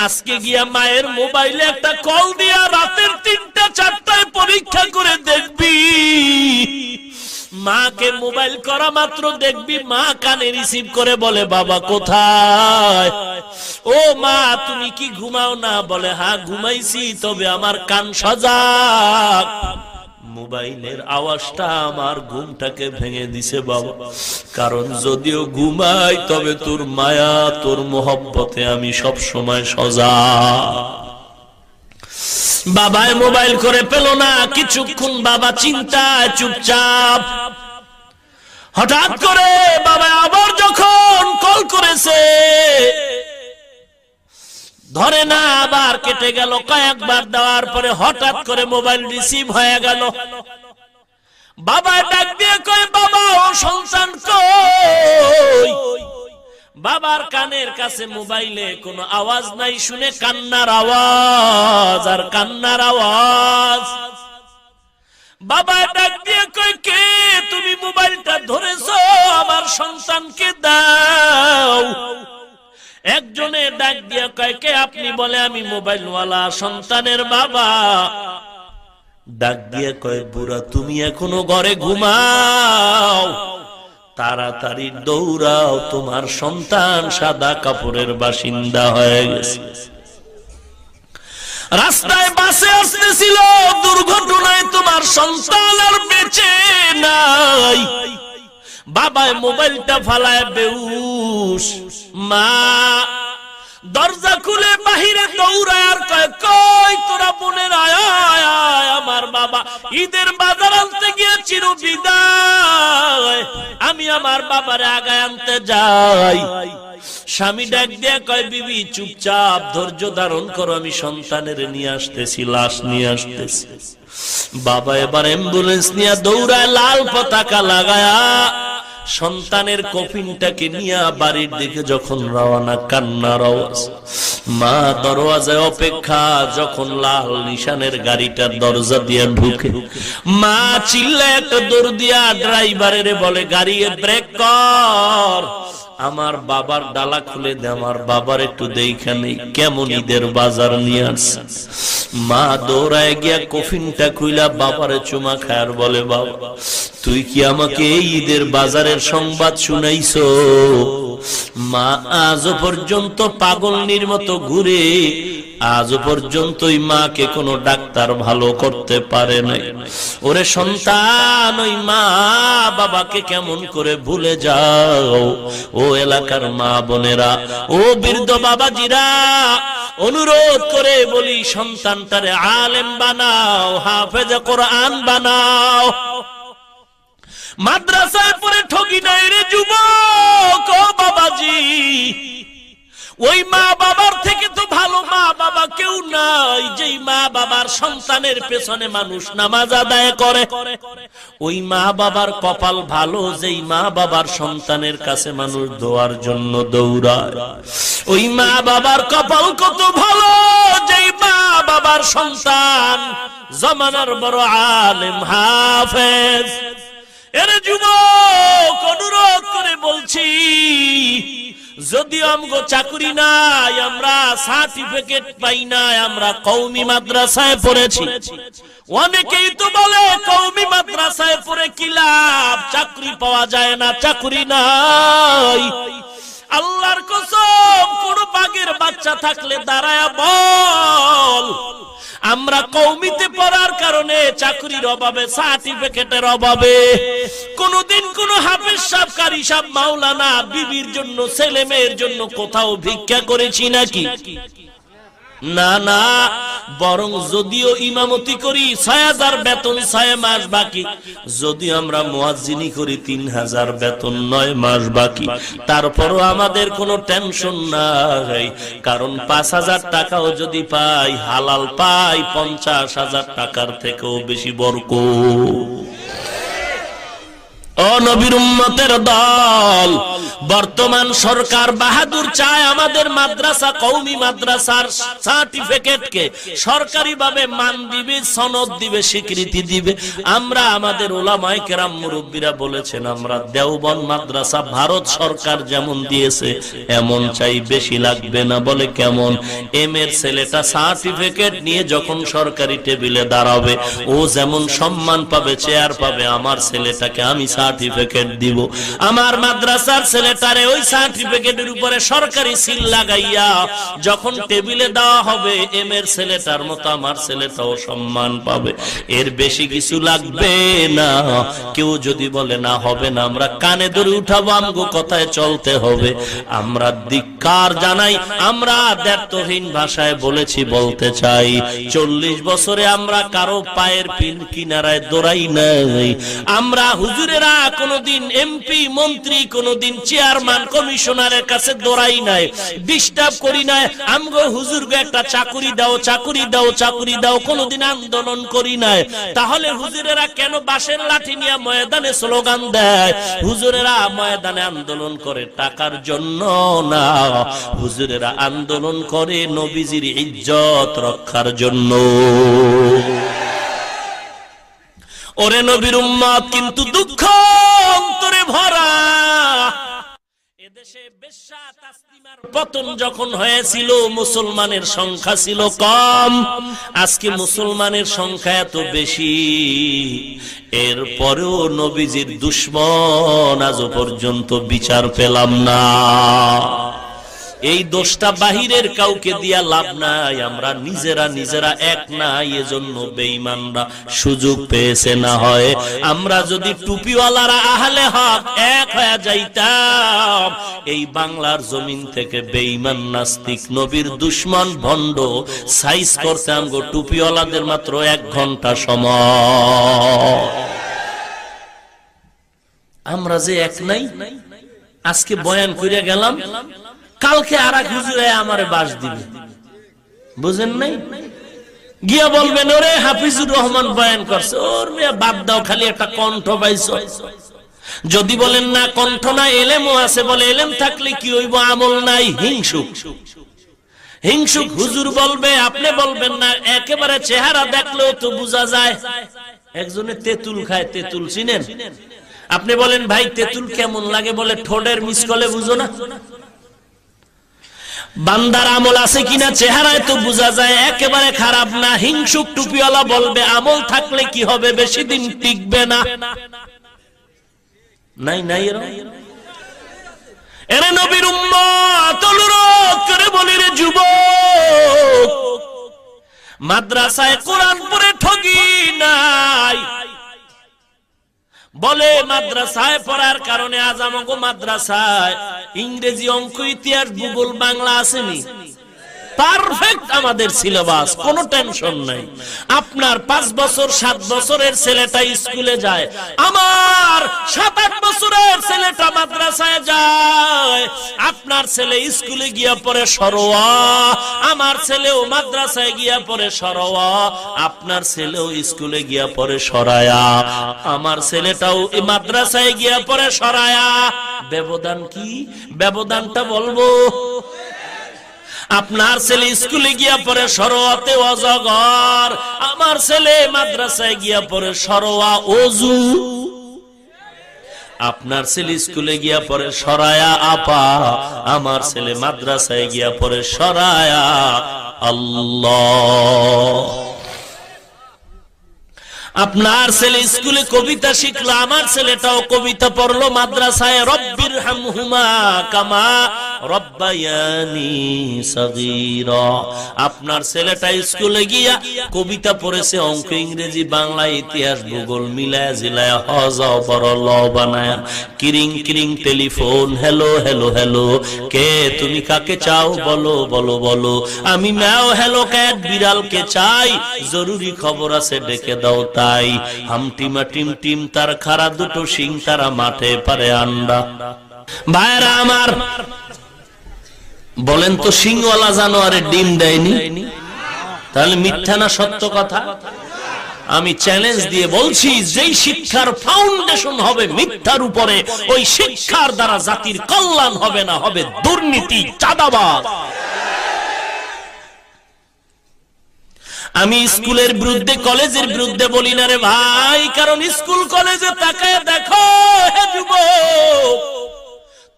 আজকে গিয়া মায়ের মোবাইলে একটা কল দিয়া রাতের 3টা 4টায় পরীক্ষা করে দেখবি, মাকে মোবাইল করা মাত্র দেখবি মা কানে রিসিভ করে বলে বাবা কোথায়, ও মা তুমি কি ঘুমাও না, বলে হ্যাঁ ঘুমাইছি তবে আমার কান সজাগ। মোবাইলের আওয়াজটা আমার ঘুমটাকে ভেঙে দিছে বাবা, কারণ যদিও ঘুমাই তবে তোর মায়া তোর মোহব্বতে আমি সব সময় সজাগ। বাবায় মোবাইল করে পেল না, কিছুক্ষণ বাবা চিন্তায় চুপচাপ। হঠাৎ করে বাবা আবার যখন কল করেছে ধরে না, আবার কেটে গেল, কয়েকবার দেওয়ার পরে হঠাৎ করে মোবাইল রিসিভ হয়ে গেল। বাবা ডাক দিয়ে কয় বাবা ও সন্তান কই? বাবার কানের কাছে মোবাইলে কোনো আওয়াজ নাই, শুনে কান্নার আওয়াজ আর কান্নার আওয়াজ। বাবা ডাক দিয়ে কয় কে? তুমি মোবাইলটা ধরেছো, আমার সন্তানকে দাও। একজনে ডাক দিয়ে কয় কে আপনি? বলে আমি মোবাইলওয়ালা সন্তানের বাবা। ডাক দিয়ে কয় বুড়া তুমি এখনো ঘরে ঘুমাও, তাড়াতাড়ি দৌড়াও, তোমার সন্তান সাদা কাপড়ের বাসিন্দা হয়ে গেছে। রাস্তায় বাসে আসতেছিল, দুর্ঘটনায় তোমার সন্তান আর বেঁচে নাই। বাবায় মোবাইলটা ফালায় বেউস। মা দরজা খুলে বাহিরে দৌড়ায় আর কয় কই তোরা বোনের আয় আয়, আমার বাবা ঈদের বাজার আনতে গিয়ে চির বিদায়, আমি আমার বাবারে আগায় আনতে যাই। স্বামী ডাক দিয়ে কয় বিবি চুপচাপ ধৈর্য ধারণ করো, আমি সন্তানের নিয়ে আসতেছি, লাশ নিয়ে আসতেছি। বাবা এবার অ্যাম্বুলেন্স নিয়ে দৌড়ায়, লাল পতাকা লাগায়া সন্তানের কফিনটাকে নিয়ে বাড়ির দিকে যখন রওনা, কান্নার আওয়াজ। মা দরওয়াজায় অপেক্ষা, যখন লাল নিশানের গাড়িটার দরজা দিয়ে ঢুকে মা চিল্লায় একটা দৌড় দিয়া ড্রাইভারের বলে গাড়ি ব্রেক কর, আমার বাবার ডালা খুলে দে, আমার বাবার একটু দেখে নেই কেমন ঈদের বাজার নিয়ে আসছে। মা দৌড়ায় গিয়া কফিনটা খুইলা বাবারে চুমা খায়ার বলে বাবা তুই কি আমাকে এই ঈদের বাজারের সংবাদ শুনাইছো? মা আজও পর্যন্ত পাগলনির মতো ঘুরে, আজও পর্যন্ত ওই মাকে কোনো ডাক্তার ভালো করতে পারে নাই। ওরে সন্তান, ওই মা বাবাকে কেমন করে ভুলে যাও? ও এলাকার মা বোনেরা, ও বৃদ্ধ বাবাজিরা, অনুরোধ করে বলি সন্তানটারে আলেম বানাও, হাফেজ কোরআন বানাও। মাদ্রাসায় পড়ে ঠকি নাই রে যুবক, ও বাবাজি, ওই মা বাবার থেকে তো ভালো মা বাবা কেউ নাই, যেই মা বাবার সন্তানের পেছনে মানুষ নামাজ আদায় করে। ওই মা বাবার কপাল ভালো, যেই মা বাবার সন্তানের কাছে মানুষ দোয়ার জন্য দৌড়ায়। ওই মা বাবার কপাল কত ভালো, যেই মা বাবার সন্তান জামানার বড় আলেম হাফেজ। এর যুবক অনুরোধ করে বলছি, যদিও আমগো চাকরি নাই, আমরা সার্টিফিকেট পাই নাই, আমরা কওমি মাদ্রাসায় পড়েছি। অনেকেই তো বলে কওমি মাদ্রাসায় পড়ে কি লাভ, চাকরি পাওয়া যায় না, চাকরি নাই। আল্লাহর কসম, কোন বাঘের বাচ্চা থাকলে দাঁড়ায়া বল, আমরা কওমিতে পড়ার কারণে চাকরির অভাবে, সার্টিফিকেটের অভাবে কোনদিন কোন হাফেজ সাহেব, কারি সাহেব, মাওলানা বিবির জন্য, ছেলে মেয়ের জন্য কোথাও ভিক্ষা করেছি নাকি? না না, বরং যদিও ইমামতি করি ৬০০০ বেতন ৬ মাস বাকি, যদি আমরা মুয়াজ্জিনি করি ৩০০০ বেতন ৯ মাস বাকি, তারপরও আমাদের কোনো টেনশন নাই, কারণ ৫০০০ টাকাও যদি পাই, হালাল পাই ৫০০০০ টাকার থেকেও বেশি বরকত। ও নবীর উম্মতের দল, বর্তমান সরকার বাহাদুর চায় আমাদের মাদ্রাসা, কওমি মাদ্রাসার সার্টিফিকেটকে সরকারিভাবে মান দিবে, সনদ দিবে, স্বীকৃতি দিবে। আমরা আমাদের উলামায়ে কেরাম মুরব্বিরা বলেছেন আমরা দেওবন্দ মাদ্রাসা ভারত সরকার যেমন দিয়েছে এমন চাই, বেশি লাগবে না। বলে কেমন? এম এর ছেলেটা সার্টিফিকেট নিয়ে যখন সরকারি টেবিলে দাঁড়াবে ও যেমন সম্মান পাবে, চেয়ার পাবে, আমার ছেলেটাকে আমি সার্টিফিকেট দিব। আমার মাদ্রাসার ছেলেটারে ওই সার্টিফিকেটের উপরে সরকারি সিল লাগাইয়া যখন টেবিলে দেওয়া হবে, এম এর ছেলেটার মতো আমার ছেলেটাও সম্মান পাবে। এর বেশি কিছু লাগবে না। কেউ যদি বলে না হবে না, আমরা কানে ধরে উঠাবো, আমগো কথায় চলতে হবে। আমরা ধিক্কার জানাই, আমরা দ্ব্যর্থহীন ভাষায় বলেছি, বলতে চাই 40 বছরে আমরা কারো পায়ের পিন কিনারায় দৌড়াই নাই। আমরা হুজুরেরা কোনদিন এমপি মন্ত্রী, কোনদিন চেয়ারম্যান কমিশনারের কাছে দৌড়াই নাই, ডিস্টার্ব করি নাই। আমগো হুজুরকে একটা চাকুরি দাও, চাকুরি দাও, চাকুরি দাও, কোনদিন আন্দোলন করি নাই। তাহলে হুজুরেরা কেন বাঁশের লাঠি নিয়ে ময়দানে স্লোগান দেয়? হুজুরেরা ময়দানে আন্দোলন করে টাকার জন্য না, হুজুরেরা আন্দোলন করে নবীজির ইজ্জত রক্ষার জন্য। ওরে নবীর উম্মত, কিন্তু দুঃখ অন্তরে ভরা। এদেশে বেশ্যা তাসলিমার পতন যখন হয়েছিল মুসলমানের সংখ্যা ছিল কম, আজকে মুসলমানের সংখ্যা এত বেশি। এরপরেও নবীজির দুশমন আজও পর্যন্ত বিচার পেলাম না। এই দোষটা বাহিরের কাউকে দিয়া লাভ নাই, আমরা নিজেরা এক নাই, এজন্য বেঈমানরা সুযোগ পেয়েছে। না হয় আমরা যদি টুপিওয়ালারা আহলে হক এক হয়ে যাইতাম, এই বাংলার জমিন থেকে বেঈমান নাস্তিক নবীর দুশমন ভণ্ড সাইজ করতে আমগো টুপিওয়ালাদের মাত্র 1 ঘন্টা সময়। আমরা যে এক নাই, আজকে বয়ান কইরা গেলাম, কালকে আর এক হুজুরে আমারে বাস দিবে, বুঝেন নাই? গিয়া বলবেন ওরে হাফিজুর রহমান বয়ান করছে, ওর মেয়ে বাদ দাও, খালি একটা কণ্ঠ পাইছো। যদি বলেন না কণ্ঠ না, এলেমও আছে, বলে এলেম থাকলে কি হইব, আমল নাই, হিংসুক। হিংসুক হুজুর বলবে, আপনি বলবেন না, একেবারে চেহারা দেখলেও তো বোঝা যায়। একজনে তেঁতুল খায়, তেঁতুল চিনেন? আপনি বলেন ভাই তেঁতুল কেমন লাগে, বলে ঠোঁটের মিসকলে বুঝো না। বান্দার আমল আছে কিনা চেহারায় তো বোঝা যায়, একেবারে খারাপ না। হিংসুক টুপিওয়ালা বলবে আমল থাকলে কি হবে, বেশি দিন টিকবে না। নাই নাই এরে নবীর উম্মত, অনুরোধ করে বলি রে যুবক, মাদ্রাসায় কোরআন পড়ে ঠগি নাই। বলে মাদ্রাসায় পড়ার কারণে আজ আমাকে মাদ্রাসায় ইংরেজি, অঙ্ক, ইতিহাস, ভূগোল, বাংলা আসেনি। পারফেক্ট আমাদের সিলেবাস, কোনো টেনশন নাই। আপনার 5 বছর 7 বছরের ছেলেটা স্কুলে যায়, আমার 7-8 বছরের ছেলেটা মাদ্রাসায় যায়। আপনার ছেলে স্কুলে গিয়া পড়ে সরোয়া, আমার ছেলেও মাদ্রাসায় গিয়া পড়ে সরোয়া। আপনার ছেলেও স্কুলে গিয়া পড়ে সরায়া, আমার ছেলেটাও মাদ্রাসায় গিয়া পড়ে সরায়া। ব্যবধান কি? ব্যবধানটা বলবো। আপনার ছেলে স্কুলে গিয়া পড়ে সরোয়াতে অজগর, আমার ছেলে মাদ্রাসায় গিয়া পড়ে সরোয়া ওযু। আপনার ছেলে স্কুলে গিয়া পড়ে সরায়া আপা, আমার ছেলে মাদ্রাসায় গিয়া পড়ে সরায়া আল্লাহ। আপনার ছেলে স্কুলে কবিতা শিখলো, আমার ছেলেটাও কবিতা পড়লো মাদ্রাসায়। রব্বির হামহুমা কামা রব্বায়ানি সগীরা। আপনার ছেলেটা স্কুলে গিয়া কবিতা পড়েছে, অঙ্ক, ইংরেজি, বাংলা, ইতিহাস, ভূগোল মিলায়া জিলায়া হজাও বড় ল বানায়া। কিরিং কিরিং টেলিফোন, হ্যালো হ্যালো হ্যালো, কে তুমি কাকে চাও, বলো বলো বলো। আমি ম্যাও হ্যালো ক্যাট, বিড়ালকে চাই, জরুরি খবর আছে ডেকে দাও। তাই হামটিমা টিম টিম, তার খাড়া দুটো শিং, তারা মাঠে পারে আন্ডা। ভাইরা আমার, বলেন তো শিংওয়ালা জানোয়ারে ডিম দেয়নি? তাহলে মিথ্যা না সত্য কথা? আমি চ্যালেঞ্জ দিয়ে বলছি, যেই শিক্ষার ফাউন্ডেশন হবে মিথ্যার উপরে, ওই শিক্ষার দ্বারা জাতির কল্যাণ হবে না, হবে দুর্নীতি, চাঁদাবাজ। আমি স্কুলের বিরুদ্ধে, কলেজের বিরুদ্ধে বলি না রে ভাই, কারণ স্কুল কলেজে তাকায় দেখো হে যুবক,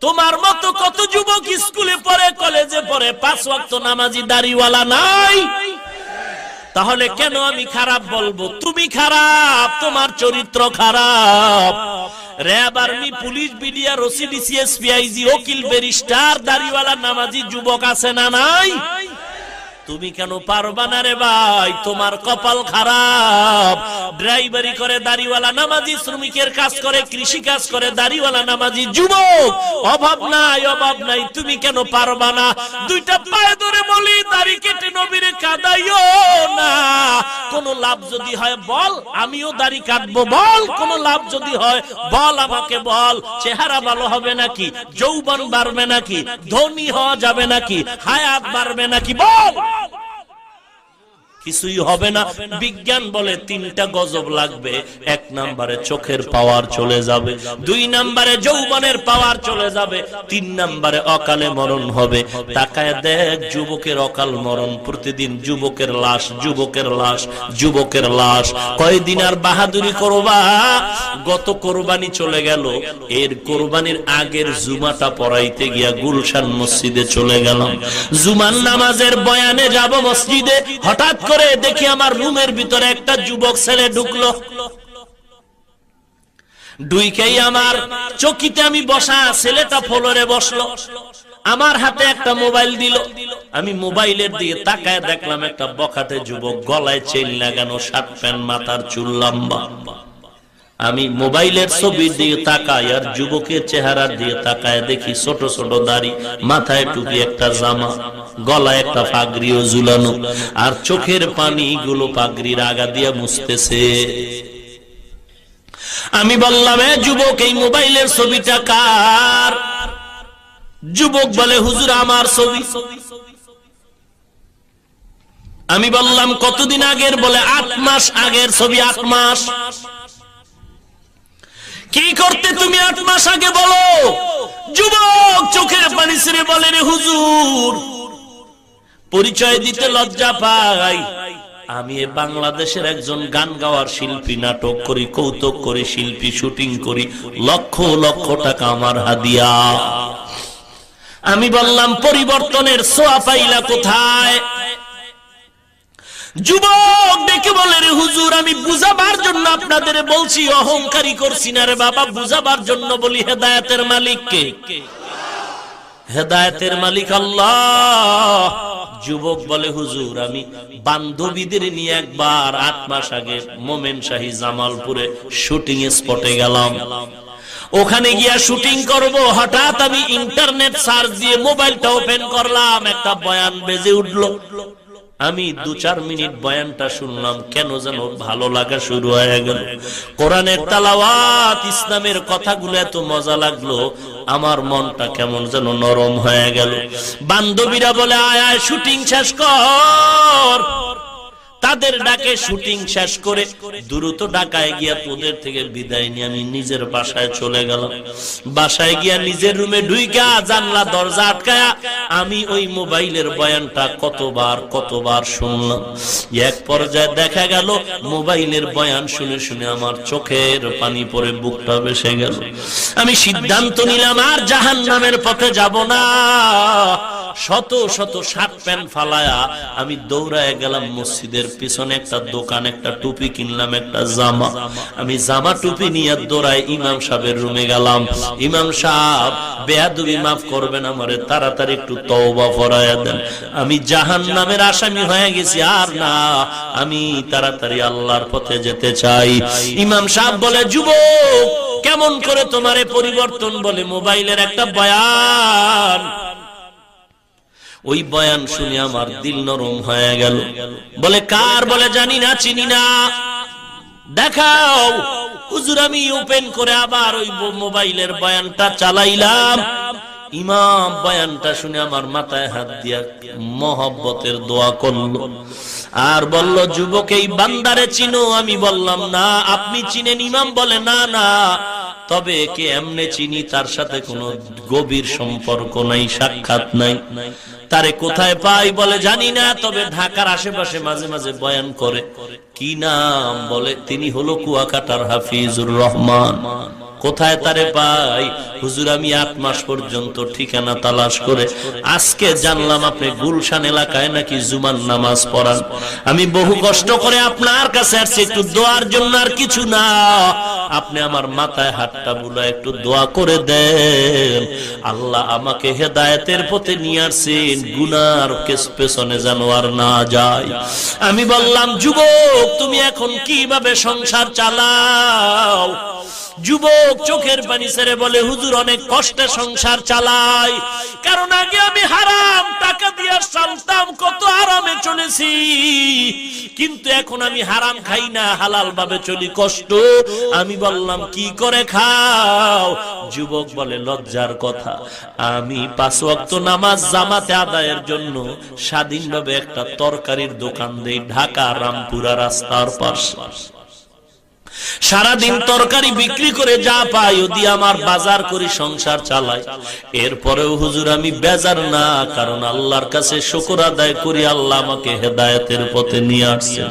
তোমার মতো কত যুবক স্কুলে পড়ে, কলেজে পড়ে, 5 ওয়াক্ত নামাজি দাড়িওয়ালা নাই। তাহলে কেন আমি খারাপ বলবো? তুমি খারাপ, তোমার চরিত্র খারাপ। RAB, army, police, BDR, OC, DC, SP, IG, উকিল, ব্যারিস্টার, দাড়িওয়ালা নামাজি যুবক আছে না নাই? তুমি কেন পারবা না রে ভাই? তোমার কপাল খারাপ। ড্রাইভারি করে দাড়িওয়ালা নামাজি, শ্রমিকের কাজ করে, কৃষি কাজ করে দাড়িওয়ালা নামাজি যুবক, অভাব নাই, অভাব নাই। তুমি কেন পারবা না? দুইটা পায়ে ধরে বলি, দাড়ি কেটে নবীরে কাঁদাইও না। কোন লাভ যদি হয় বল, আমিও দাড়ি কাটবো, বল। কোন লাভ যদি হয় বল, আমাকে বল। চেহারা ভালো হবে নাকি? যৌবন বাড়বে নাকি? ধনী হওয়া যাবে নাকি? হায়াত বাড়বে নাকি? বল। কিছুই হবে না। বিজ্ঞান বলে 3টা গজব লাগবে। 1 নম্বরে চোখের পাওয়ার চলে যাবে, 2 নম্বরে যৌবনের পাওয়ার চলে যাবে, 3 নম্বরে অকালে মরণ হবে। তাকায় দেখ যুবকের অকাল মরণ, প্রতিদিন যুবকের লাশ, যুবকের লাশ, যুবকের লাশ। কয়দিন আর বাহাদুরি করবা? গত কোরবানি চলে গেল, এর কোরবানির আগের জুমাটা পড়াইতে গিয়া গুলশান মসজিদে চলে গেলাম। জুমার নামাজের বয়ানে যাব মসজিদে, হঠাৎ করে দেখি আমার রুমের ভিতরে একটা যুবক ছেলে ঢুকলো। ঢুকেই আমার চকিতে আমি বসা, ছেলেটা ফ্লোরে বসলো, আমার হাতে একটা মোবাইল দিল। আমি মোবাইলের দিকে তাকায় দেখলাম একটা বখাটে যুবক, গলায় চেইন লাগানো, শার্ট প্যান্ট, মাথার চুল লম্বা। আমি মোবাইলের ছবির দিকে তাকাই আর যুবকের চেহারার দিকে তাকায় দেখি ছোট ছোট দাড়ি, মাথায় টুপি, একটা জামা, গলায় একটা পাগড়িও ঝুলানো, আর চোখের পানি গুলো পাগড়ির আগা দিয়া মুছতেছে। আমি বললাম, এ যুবক, এই মোবাইলের ছবিটা কার? যুবক বলে, হুজুর আমার ছবি। আমি বললাম, কতদিন আগের? বলে 8 মাস আগের ছবি। 8 মাস? কি করতে তুমি 8 মাস আগে বলো? যুবক চোখের পানি ছেড়ে বলে, রে হুজুর, পরিচয় দিতে লজ্জা পাই, আমি বাংলাদেশের একজন গান গাওয়ার শিল্পী, নাটক করি, কৌতুক করি, শিল্পী, শুটিং করি, লক্ষ লক্ষ টাকা আমার হাদিয়া। আমি বললাম, পরিবর্তনের ছোঁয়া পাইলা কোথায়? যুবক ডেকে বলে, রে হুজুর, আমি বুঝাবার জন্য আপনাদের বলছি, অহংকারী করছি না রে বাবা, বুঝাবার জন্য বলি। হেদায়েতের মালিক কে? হেদায়েতের মালিক আল্লাহ। যুবক বলে, হুজুর, আমি বান্ধবীদের নিয়ে একবার 8 মাস আগে মোমেন শাহী জামালপুরে শুটিং স্পটে গেলাম। ওখানে গিয়া শুটিং করব, হঠাৎ আমি ইন্টারনেট সার্চ দিয়ে মোবাইলটা ওপেন করলাম, একটা বয়ান বেজে উঠলো। আমি 2-4 মিনিট বয়ানটা শুনলাম, কেন যেন ভালো লাগা শুরু হয়ে গেল। কোরআনের তেলাওয়াত, ইসলামের কথাগুলো এত মজা লাগলো, আমার মনটা কেমন যেন নরম হয়ে গেল। বান্ধবীরা বলে, আয় আয় শুটিং শেষ কর। তাদের ডাকে শুটিং শেষ করে দ্রুত ঢাকায় গিয়া তোদের থেকে বিদায় নিয়ে আমি নিজের বাসায় চলে গেলাম। বাসায় গিয়া নিজের রুমে ঢুইকা জানলা দরজা আটকায়া আমি ওই মোবাইলের বয়ানটা কতবার শুনলাম। এক পর্যায়ে দেখা গেল মোবাইলের বয়ান শুনে শুনে আমার চোখের পানি পড়ে বুকটা ভেসে গেল। আমি সিদ্ধান্ত নিলাম আর জাহান্নামের পথে যাব না। শত শত শার্ট প্যান্ট ফালায়া আমি দৌড়ায় গেলাম মসজিদের পিছনে একটা দোকান, একটা টুপি কিনলাম, একটা জামা। আমি জামা টুপি নিয়ে দৌড়ায় ইমাম সাহেবের রুমে গেলাম। ইমাম সাহেব, বেয়াদবি মাফ করবেন, আমারে তাড়াতাড়ি একটু তওবা পড়ায়া দেন, আমি জাহান্নামের আসামি হয়ে গেছি, আর না, আমি তাড়াতাড়ি আল্লাহর পথে যেতে চাই। ইমাম সাহেব বলে, যুবক কেমন করে তোমারে পরিবর্তন? বলে, মোবাইলের একটা বয়ান। ওই বয়ান শুনে আমার দিল নরম হয়ে গেল। বলে, কার? বলে, জানি না, চিনি না। দেখাও। হুজুর আমি ওপেন করে আবার ওই মোবাইলের বয়ানটা চালাইলাম। ইমাম বয়ানটা শুনে আমার মাথায় হাত দিয়া মহব্বতের দোয়া করলো আর বলল, যুবক এই বান্দারে চিনো? আমি বললাম না। আপনি চিনেন? ইমাম বলে, না না, তবে কে এমনে চিনি, তার সাথে কোনো গভীর সম্পর্ক নাই, সাক্ষাৎ নাই। তারে কোথায় পাই? বলে জানি না, তবে ঢাকার আশেপাশে মাঝে মাঝে বয়ান করে। কি নাম? বলে তিনি হলো কুয়াকাটার হাফিজুর রহমান। কোথায় তারে পাই? হুজুর আমি 8 মাস পর্যন্ত ঠিকানা তালাশ করে আজকে জানলাম আপনি গুলশান এলাকায় নাকি জুমার নামাজ পড়ান। আমি বহু কষ্ট করে আপনার কাছে আসছি একটু দোয়ার জন্য, আর কিছু না। আপনি আমার মাথায় হাতটা বুলা একটু দোয়া করে দেন, আল্লাহ আমাকে হেদায়েতের পথে নিয়ে আসেন, গুনার পেছনে যেন আর না যায়। আমি বললাম, যুবক তুমি এখন কিভাবে সংসার চালাও? যুবক চোখের পানি ছেড়ে বলে, হুজুর অনেক কষ্টে সংসার চালাই, কারণ আগে আমি হারাম টাকা দিয়ে চলতাম, কত আরামে চলেছি, কিন্তু এখন আমি হারাম খাই না, হালাল ভাবে চলি, কষ্ট। আমি বললাম, কি করে খাও? যুবক বলে, লজ্জার কথা, আমি 5 ওয়াক্ত নামাজ জামাতে আদায়ের জন্য স্বাধীনভাবে একটা তরকারির দোকান দেই ঢাকা রামপুরা রাস্তার পাশে। সারাদিন তরকারি বিক্রি করে যা পাই ও দিয়ে আমার বাজার করি, সংসার চালাই। এরপরেও হুজুর আমি বেজার না, কারণ আল্লাহর কাছে শুকর আদায় করি, আল্লাহ আমাকে হেদায়েতের পথে নিয়ে আসছেন।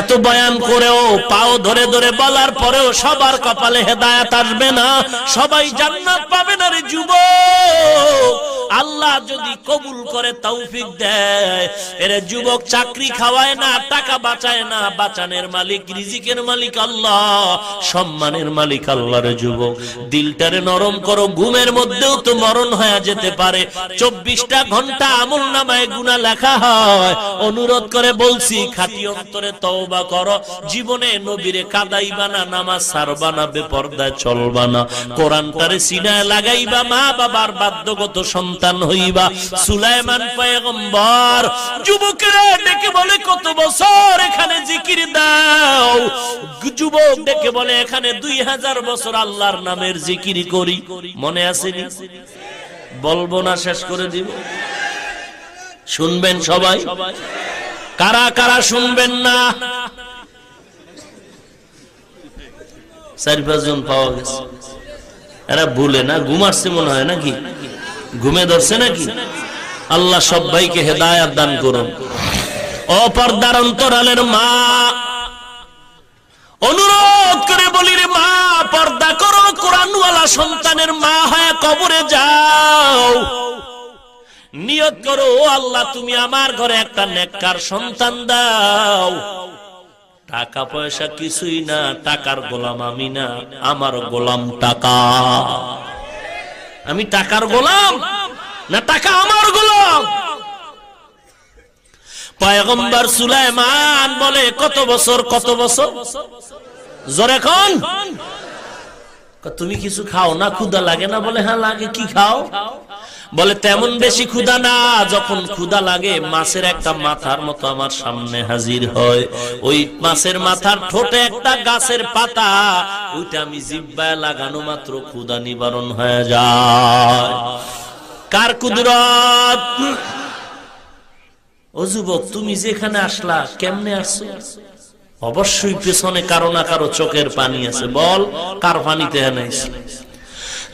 এত বয়ান করেও, পাও ধরে ধরে বলার পরেও সবার কপালে হেদায়েত আসবে না, সবাই জান্নাত পাবে না রে যুবক। আল্লাহ যদি কবুল করে তৌফিক দেয়, এরে যুবক চাকরি খাওয়ায় না, টাকা বাঁচায় না, বাঁচানের মালিক রিজিকের মালিক আল্লাহ, সম্মানের মালিক আল্লাহ। রে যুবক দিলটারে নরম করো, ঘুমের মধ্যেও তো মরণ হয়ে যেতে পারে, 24টা ঘন্টা আমলনামায় গুনাহ লেখা হয়। অনুরোধ করে বলছি, খাঁটি অন্তরে তওবা করো, জীবনে নবীরে কাদাইবা না, নামাজ ছাড়বা না, বেপরদায় চলবা না, কোরআনটারে সিনায় লাগাইবা, মা বাবার বাধ্যগত সন্তান হইবা। সুলাইমান পয়গম্বর যুবকরা ডেকে বলে, কত বছর এখানে জিকির দাও? যুবক ডেকে বলে, এখানে 2000 বছর আল্লাহর নামের জিকির করি। মনে আসেনি? বলবো না, শেষ করে দিব। শুনবেন সবাই? কারা কারা শুনবেন না? 4-5 জন পাওয়া গেছে। এরা ভুলে না, ঘুমাচ্ছে মনে হয় নাকি? ঘুমে ধরছে নাকি? আল্লাহ সবাইকে হেদায়েত দান করুন। অপর্দার অন্তরালের মা, অনুরোধ করে বলি রে মা, পর্দা করো, কোরআনওয়ালা সন্তানের মা হয়ে কবরে যাও। নিয়ত করো, আল্লাহ তুমি আমার ঘরে একটা নেককার সন্তান দাও। টাকা পয়সা কিছুই না, টাকার গোলাম আমি না, আমার গোলাম টাকা। আমি টাকার গোলাম না, টাকা আমার গোলাম। পয়গম্বর সুলাইমান বলে, কত বছর? কত বছর? জোরে কোন? তুমি কিছু খাও না? ক্ষুধা লাগে না? বলে হ্যাঁ লাগে। কি খাও? বলে তেমন বেশি ক্ষুধা না, যখন ক্ষুধা লাগে মাছের একটা মাথার মতো আমার সামনে হাজির হয়, ওই মাছের মাথার ঠোঁটে একটা গাছের পাতা, ওইটা আমি জিহ্বায় লাগানো মাত্র ক্ষুধা নিবারণ হয়ে যায়। কার কুদরত? ও যুবক তুমি যেখানে আসলা, কেমনে আসছো? অবশ্যই পেছনে কারো না কারো চোখের পানি আছে। বল, কার পানিতে এনেছে?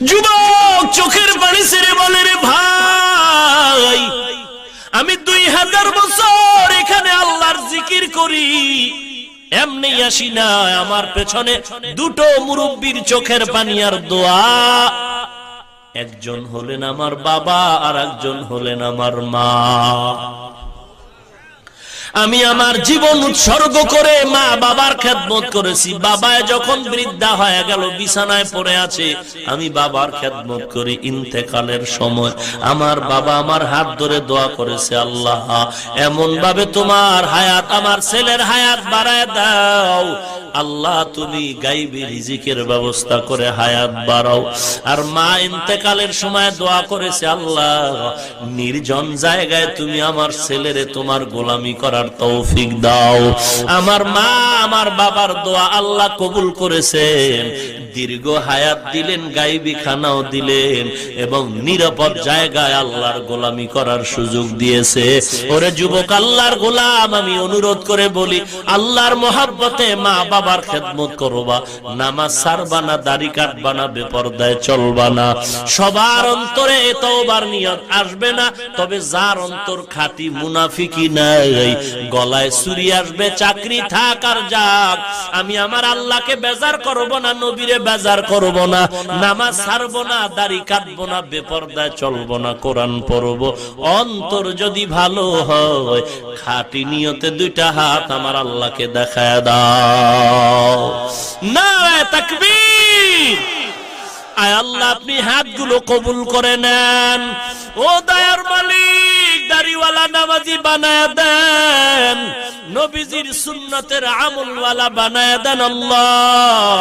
যুবক চোখের পানি ছেড়ে বলে, রে ভাই আমি 2000 বছর এখানে আল্লাহর জিকির করি, এমনি আসি না, আমার পেছনে 2টো মুরব্বির চোখের পানি আর দোয়া। একজন হলেন আমার বাবা, আর একজন হলেন আমার মা। আমি আমার জীবন উৎসর্গ করে মা বাবার খেদমত করেছি। বাবায় যখন বৃদ্ধা হয়ে গেল, বিছানায় পড়ে আছে, আমি বাবার খেদমত করি। ইন্তেকালের সময় আমার বাবা আমার হাত ধরে দোয়া করেছে, আল্লাহ এমন ভাবে তোমার হায়াত, আমার ছেলের হায়াত বাড়ায় দাও। আল্লাহ তুমি গাইবি রিজিকের ব্যবস্থা করে হায়াত বাড়াও। আর মা ইন্তেকালের সময় দোয়া করেছে, আল্লাহ নির্জন জায়গায় তুমি আমার ছেলেরে তোমার গোলামি করার তৌফিক দাও। আমার মা আমার বাবার দোয়া আল্লাহ কবুল করেছেন। দীর্ঘ হায়াত দিলেন, গায়বী খানাও দিলেন এবং নিরাপদ জায়গায় আল্লাহর গোলামি করার সুযোগ দিয়েছে। ওরে যুবক, আল্লাহর গোলাম, আমি অনুরোধ করে বলি, আল্লাহর মহব্বতে মা বাবার খেদমত করবা, নামাজ ছাড়বা না, দাড়ি কাটবা না, বেপরদায় চলবা না। সবার অন্তরে তওবার নিয়ত আসবে না, তবে যার অন্তর খাঁটি মুনাফিকি নাই, গলায় ছুরি আসবে, চাকরি থাক আর যাক, আমি আমার আল্লাহকে বেজার করব না, নবীরে বেজার করব না, নামাজ ছাড়ব না, দাড়ি কাটবো না, বেপরদায় চলবো না, কোরআন পড়ব। অন্তর যদি ভালো হয়, খাঁটি নিয়তে দুইটা হাত আমার আল্লাহকে দেখায় দাও। নারে তাকবীর! আয় আল্লাহ, আপনি হাতগুলো কবুল করে নেন। ও দয়ার মালিক, দাড়িওয়ালা নামাজি বানায় দেন, নবীজির সুন্নতের আমলওয়ালা বানায় দেন আল্লাহ।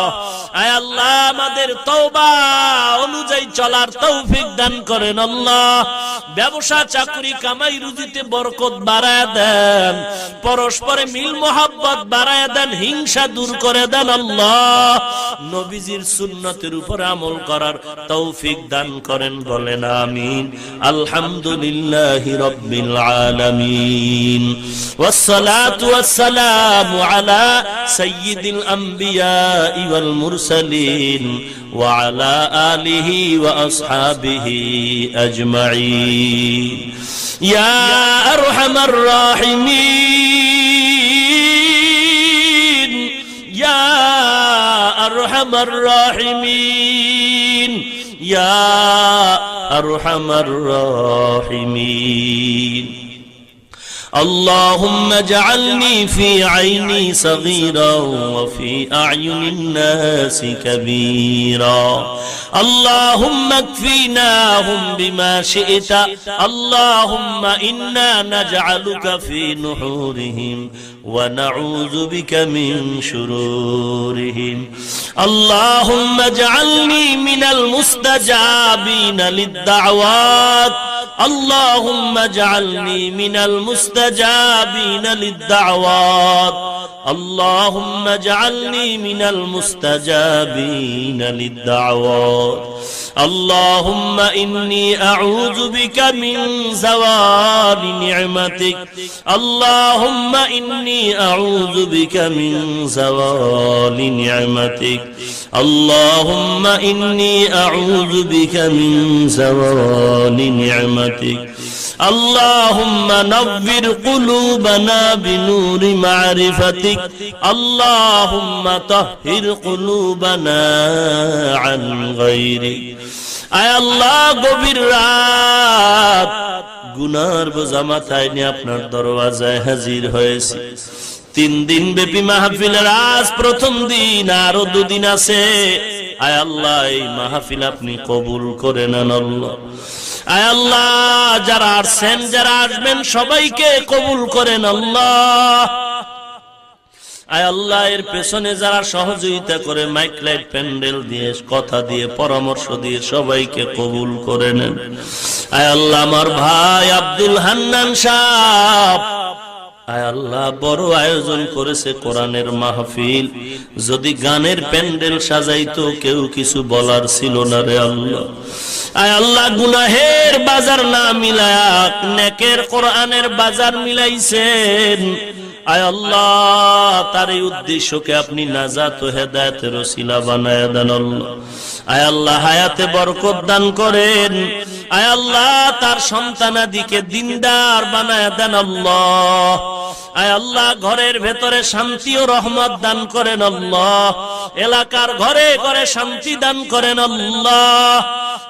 আয় আল্লাহ, আমাদের তওবা অনুযায়ী চলার তৌফিক দান করেন আল্লাহ। ব্যবসা চাকরি কামাই রুজিতে বরকত বাড়ায় দেন, পরস্পরে মিল মোহাব্বত বাড়ায় দেন, হিংসা দূর করে দেন আল্লাহ। নবীজির সুন্নতের উপর আমল করার তৌফিক দান করেন, বলেন আমিন। আলহামদুলিল্লাহি রাব্বিল আলামিন, ওয়াসসালাতু ওয়াসসালামু আলা সাইয়্যিদিল আম্বিয়া ওয়াল মুরসালিন ওয়া আলা আলিহি ওয়া আসহাবিহি আজমাইন। ইয়া আরহামার রাহিমিন, ইয়া আরহামার রাহিমিন, ইয়া আরহামার রাহিমিন। اللهم اجعلني في عيني صغيرا وفي أعين الناس كبيرا. اللهم اكفيناهم بما شئت. اللهم إنا نجعلك في نحورهم ونعوذ بك من شرورهم. اللهم اجعلني من المستجابين للدعوات. اللهم اجعلني من المستجابين للدعوات. اللهم اجعلني من المستجابين للدعوات. اللهم إني أعوذ بك من زوال نعمتك. اللهم إني أعوذ بك من زوال نعمتك. اللهم إني أعوذ بك من زوال نعمتك. اللهم نور قلوبنا بنور معرفتك. اللهم طهر قلوبنا عن غيرك. আয় আল্লাহ, গভীর রাত, গুনার বোঝা মাথায় নিয়ে আপনার দরওয়াজায় হাজির হয়েছি। 3 দিন ব্যাপী মাহফিলের আজ প্রথম দিন, আরো 2 দিন আছে। আয় আল্লাহ, এই মাহফিল আপনি কবুল করে নেন আল্লাহ। আয় আল্লাহ, যারা আসছেন, যারা আসবেন, সবাইকে কবুল করেন আল্লাহ। আয় আল্লাহ, এর পেছনে যারা সহযোগিতা করে, মাইক লাইট প্যান্ডেল দিয়ে, কথা দিয়ে, পরামর্শ দিয়ে, সবাইকে কবুল করে নেন। আয় আল্লাহ, আমার ভাই আব্দুল হান্নান সাহেব, আয় আল্লাহ, বড় আয়োজন করেছে কোরআনের মাহফিল। যদি গানের প্যান্ডেল সাজাইতো, কেউ কিছু বলার ছিল না রে আল্লাহ। আয় আল্লাহ, গুনাহের বাজার না মিলায়া নেকের কোরআনের বাজার মিলাইছেন। আয় আল্লাহ, তার এই উদ্দেশ্যকে আপনি নাজাত ও হেদায়েতের ওসিলা বানায়া দেন আল্লাহ। আয় আল্লাহ, হায়াতে বরকত দান করেন। আয় আল্লাহ, তার সন্তানাদিকে দিনদার বানায়া দেন আল্লাহ। আয় আল্লাহ, ঘরের ভেতরে শান্তি ও রহমত দান করেন আল্লাহ। এলাকার ঘরে ঘরে শান্তি দান করেন আল্লাহ।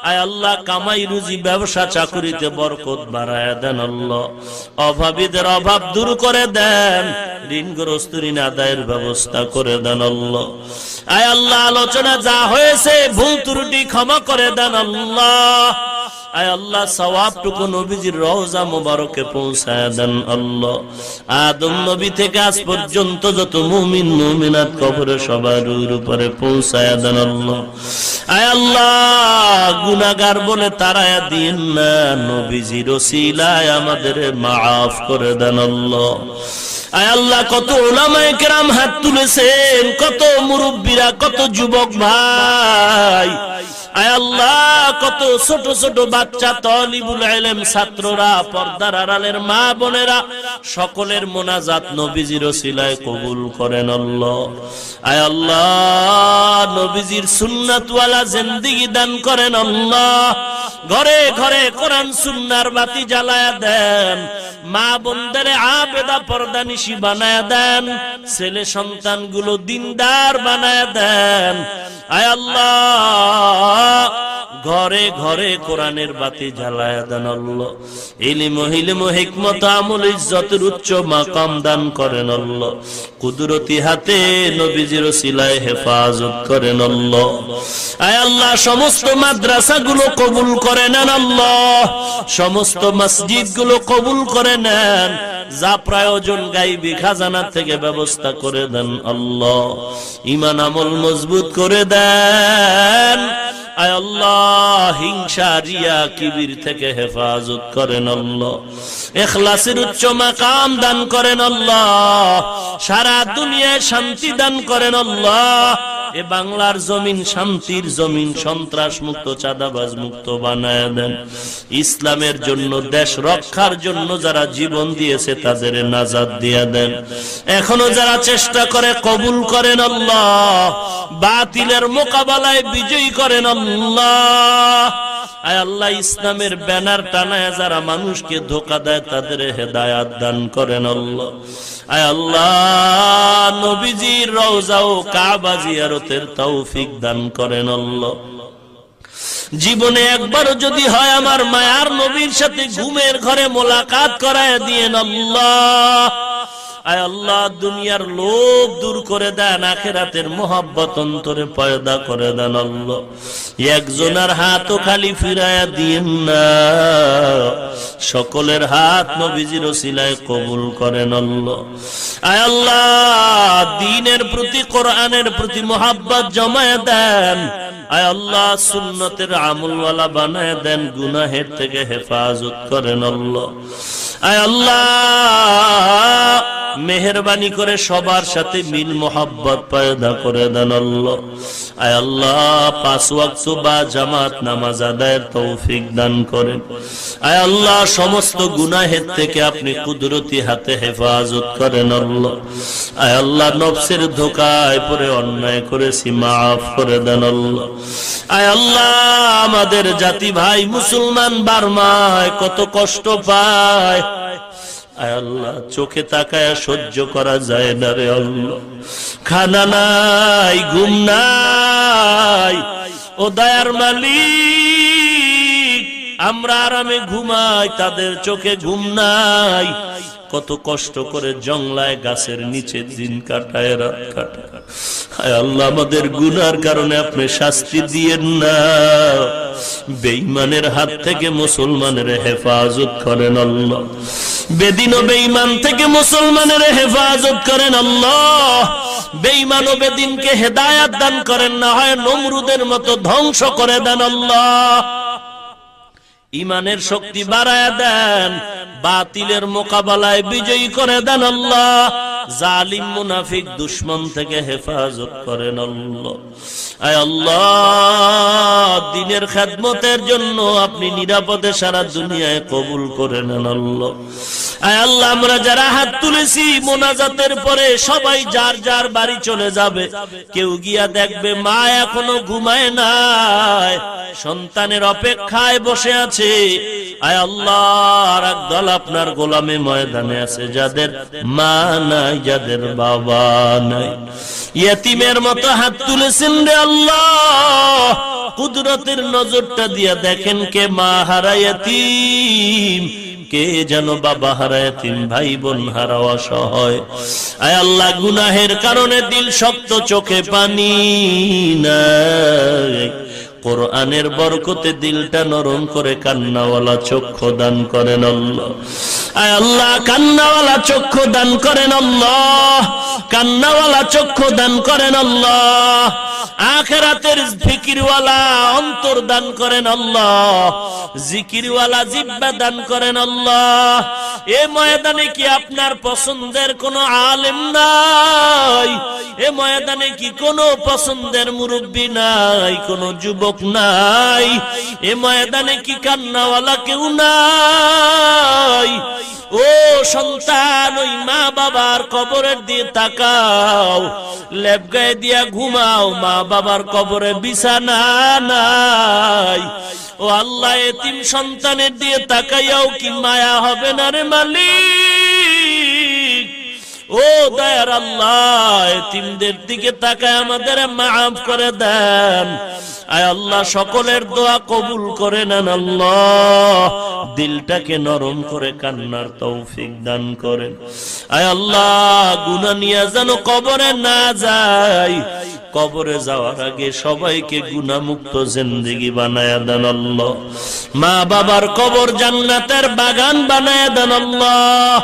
আয় আল্লাহ, কামাই রুজি, ব্যবসা চাকরিতে বরকত বাড়ায়া দেন আল্লাহ। অভাবীদের অভাব দূর করে দেন, ঋণগ্রস্ত ঋণ আদায়ের ব্যবস্থা করে দেন আল্লাহ। আয় আল্লাহ, আলোচনা যা হয়েছে, ভুল ত্রুটি ক্ষমা করে দেন আল্লাহ। আয় আল্লাহ, সওয়াবটুকু নবীজির রওজা মোবারকে পৌঁছায় দেন আল্লাহ। আদম নবী থেকে আজ পর্যন্ত যত মুমিন মুমিনাত কবরে সবার উপরে পৌঁছায় দেন আল্লাহ। আয় আল্লাহ, গুনাহগার বলে তারায়া দিন না, নবীজির ওসিলায় আমাদের মাফ করে দেন আল্লাহ। আয় আল্লাহ কত উলামায়ে কেরাম হাত তুলেছেন, কত মুরব্বীরা, কত যুবক ভাই, আয় আল্লাহ কত ছোট ছোট বাচ্চা, তালিবুল ইলম, ছাত্ররা, পর্দার আড়ালের মা বোনেরা, সকলের মোনাজাত নবীজির ওসিলায় কবুল করেন আল্লাহ। আয় আল্লাহ নবীজির সুন্নাতওয়ালা জিন্দেগি দান করেন আল্লাহ। ঘরে ঘরে কোরআন সুন্নাহর বাতি জ্বালায়া দেন, মা বোনদের আবেদা পর্দানিশী বানায়া দেন, ছেলে সন্তানগুলো দিনদার বানায়া দেন। আয় আল্লাহ ঘরে ঘরে কোরআনের বাতি জ্বালায়া দেন আল্লাহ। ইলম হিকমত আমল ইজ্জতের উচ্চ মাকাম দান করেন আল্লাহ। কুদরতি হাতে নবীজির ওসিলায় হেফাজত করেন আল্লাহ। আয় আল্লাহ সমস্ত মাদ্রাসাগুলো কবুল করে নেন আল্লাহ, সমস্ত মসজিদগুলো কবুল করে নেন, যা প্রয়োজন গায়বী খাজানা থেকে ব্যবস্থা করে দেন আল্লাহ। ঈমান আমল মজবুত করে দেন। আয় আল্লাহ হিংসা রিয়া কিবির থেকে হেফাজত করেন আল্লাহ। ইখলাসের উচ্চ মাকাম দান করেন আল্লাহ। সারা দুনিয়ায় শান্তি দান করেন আল্লাহ। এ বাংলার জমিন শান্তির জমিন, সন্ত্রাস মুক্ত, চাঁদাবাজ মুক্ত বানায় দেন। ইসলামের জন্য, দেশ রক্ষার জন্য যারা জীবন দিয়েছে তাদের নাজাত দিয়ে দেন। এখনো যারা চেষ্টা করে কবুল করেন আল্লাহ। বাতিলের মোকাবেলায় বিজয়ী করেন আল্লাহ। আয় আল্লাহ ইসলামের ব্যানার টানায় যারা মানুষকে ধোঁকা দেয় তাদের হেদায়াত দান করেন আল্লাহ। আয় আল্লাহ নবীজির রওজা ও কাবা জিয়ারতের তৌফিক দান করেন আল্লাহ। জীবনে একবারও যদি হয় আমার মায়ার নবীর সাথে ঘুমের ঘরে মোলাকাত করায় দিয়েন আল্লাহ। আয় আল্লাহ দুনিয়ার লোভ দূর করে দেন, আখিরাতের মোহাব্বত অন্তরে পয়দা করে দেন আল্লাহ। একজনের হাতও খালি ফিরায়া দিয়েন না, সকলের হাত নবীজির ওসিলায় কবুল করেন আল্লাহ। আয় আল্লাহ দ্বীনের প্রতি, কোরআনের প্রতি মোহাব্বত জমায়ে দেন। আয় আল্লাহ সুন্নতের আমলওয়ালা বানায় দেন, গুনাহের থেকে হেফাজত করেন আল্লাহ। আয় আল্লাহ মেহেরবানি করে সবার সাথে মিল মোহাব্বত পয়দা করে দেন আল্লাহ। আয় আল্লাহ 5 ওয়াক্ত বা জামাত নামাজ আদায়ের তৌফিক দান করেন। আয় আল্লাহ সমস্ত গুনাহের থেকে আপনি কুদরতি হাতে হেফাজত করেন আল্লাহ। আয় আল্লাহ নফসের ধোঁকায় পড়ে অন্যায় করেছি, মাফ করে দেন আল্লাহ। আয় আল্লাহ আমাদের জাতি ভাই মুসলমান বার্মায় কত কষ্ট পায়, আয় আল্লাহ চোখে তাকায় সহ্য করা যায় না রে আল্লাহ। খানা নাই, ঘুম নাই, ও দয়ার মালিক আমরা আরামে ঘুমাই, তাদের চোখে ঘুম নাই। কত কষ্ট করে জংলায় গাছের নিচে দিন কাটায়, রাত কাটায়। হায় আল্লাহ আমাদের গুনার কারণে আপনি শাস্তি দিয়েন না। বেঈমানের হাত থেকে মুসলমানের হেফাজত করেন আল্লাহ। বেদিন ও বেঈমান থেকে মুসলমানের হেফাজত করেন আল্লাহ। বেঈমান ও বেদিনকে হেদায়াত দান করেন, না হয় নমরুদের মতো ধ্বংস করে দেন আল্লাহ। ঈমানের শক্তি বাড়ায়া দেন, বাতিলের মোকাবেলায় বিজয়ী করে দেন আল্লাহ। জালিম মুনাফিক দুশমন থেকে হেফাজত করেন আল্লাহ। আয় আল্লাহ দ্বীনের খেদমতের জন্য আপনি নিরাপদে সারা দুনিয়ায় কবুল করে নেন আল্লাহ। আয় আল্লাহ আমরা যারা হাত তুলেছি মোনাজাতের পরে সবাই যার যার বাড়ি চলে যাবে। কেউ গিয়া দেখবে মা এখনো ঘুমায় নাই, সন্তানের অপেক্ষায় বসে আছে। আয় আল্লাহ আর একদল আপনার গোলামে ময়দানে আছে যাদের মা নাই, যাদের বাবা নাই, ইয়েতিমের মতো হাত তুলেছেন রে আল্লাহ। কুদরতের নজরটা দিয়া দেখেন কে মা হারা ইয়েতিম, কে যেন বাবা হারা ইয়েতিম, ভাই বোন হারা অসহায়। আয় আল্লাহ গুনাহের কারণে দিল শক্ত, চোখে পানি নাই, কোরআনের বরকতে দিলটা নরম করে কান্নাওয়ালা চক্ষু দান করেন আল্লাহ। আয় আল্লাহ, কান্নাওয়ালা চক্ষু দান করেন আল্লাহ, কান্নাওয়ালা চক্ষু দান করেন আল্লাহ। আখিরাতের ফিকিরওয়ালা অন্তর দান করেন আল্লাহ, জিকিরওয়ালা জিহ্বা দান করেন আল্লাহ। এ ময়দানে কি আপনার পছন্দের কোনো আলেম নাই? এ ময়দানে কি কোনো পছন্দের মুরব্বী নাই, কোনো যুবক নাই? এ ময়দানে কি কান্নাওয়ালা কেউ নাই? ও সন্তান, ওই মা বাবার কবরের দিয়ে তাকাও, লেপ গায়ে দিয়া ঘুমাও, মা বাবার কবরে বিছানা নাই। ও আল্লাহ, এতিম সন্তানের দিয়ে তাকাইয়াও কি মায়া হবে না রে মালিক? ও দয়ার আল্লাহ, এতিমদের দিকে তাকায় আমাদের মাফ করে দেন। আয় আল্লাহ, সকলের দোয়া কবুল করে নেন আল্লাহ, দিলটাকে নরম করে কান্নার তৌফিক দান করেন। আয় আল্লাহ, গুনাহ নিয়ে যেন কবরে না যাই, কবরে যাওয়ার আগে সবাইকে গুনাহমুক্ত জিন্দেগি বানায়া দেন আল্লাহ। মা বাবার কবর জান্নাতের বাগান বানায়া দেন আল্লাহ,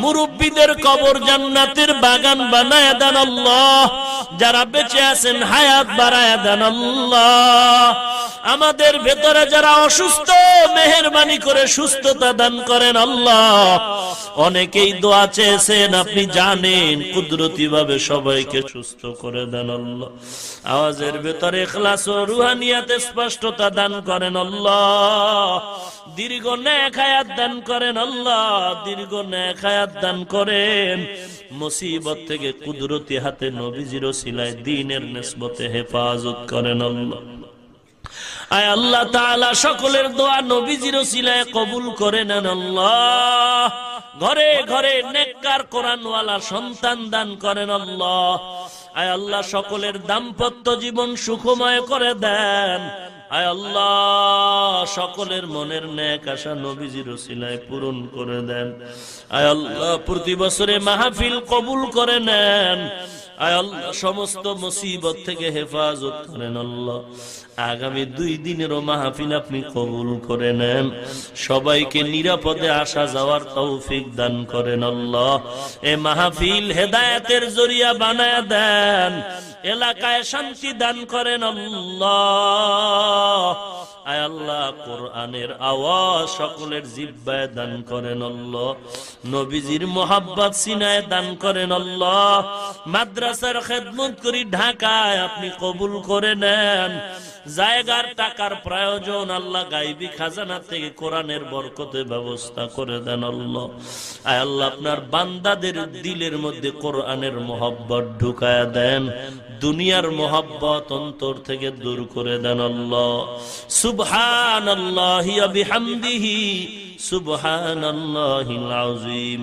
মুরব্বীদের কবর জান্নাতের বাগান বানায়া দেন আল্লাহ। যারা বেঁচে আছেন হায়াত বাড়ায়া দেন আল্লাহ। আমাদের ভেতরে যারা অসুস্থ, মেহেরবানি করে সুস্থতা দান করেন আল্লাহ। অনেকেই দোয়া চেয়েছেন, আপনি জানেন, কুদরতি ভাবে সবাইকে সুস্থ করে দেন আল্লাহ। আওয়াজের ভেতরে ইখলাস ও রুহানিয়াতে স্পষ্টতা দান করেন আল্লাহ। দীর্ঘ নেক হায়াত দান করেন আল্লাহ, দীর্ঘ নেক হায়াত দান করেন। মুসিবত থেকে কুদরতি হাতে নবীজির ওসিলায় দ্বীনের নিসবতে হেফাজত করেন আল্লাহ। আয় আল্লাহ তাআলা, সকলের দোয়া নবীজির ওসিলায় কবুল করে নেন আল্লাহ। ঘরে ঘরে নেককার কোরআনওয়ালা সন্তান দান করেন আল্লাহ। আয় আল্লাহ, সকলের দাম্পত্য জীবন সুখময় করে দেন। আয় আল্লাহ, সকলের মনের নেক আশা নবীজির ওসিলায় পূরণ করে দেন। আয় আল্লাহ, প্রতি বছরে মাহফিল কবুল করে নেন। আয় আল্লাহ, সমস্ত মুসিবত থেকে হেফাজত করেন আল্লাহ। আগামী 2 দিনেরও মাহফিল আপনি কবুল করে নেন। সবাইকে নিরাপদে আসা যাওয়ার তৌফিক দান করেন আল্লাহ। এ মাহফিল হেদায়েতের জরিয়া বানায়া দেন। এলাকায় শান্তি দান করেন আল্লাহ। আয় আল্লাহ, কোরআনের আওয়াজ সকলের জিহ্বায় দান করেন আল্লাহ। নবীজির মোহাব্বত সিনায় দান করেন আল্লাহ। মাদ্রাসার খেদমত করি ঢাকায় আপনি কবুল করে নেন। জায়গার টাকার প্রয়োজন আল্লাহ, গায়বী খাজানা থেকে কোরআনের বরকতে ব্যবস্থা করে দেন আল্লাহ। আয় আল্লাহ, আপনার বান্দাদের দিলের মধ্যে কোরআনের মোহাব্বত ঢুকায়া দেন। দুনিয়ার মোহাব্বত অন্তর থেকে দূর করে দেন আল্লাহ। সুবহানাল্লাহি ওয়া বিহামদিহি, সুবহানাল্লাহিল আযীম।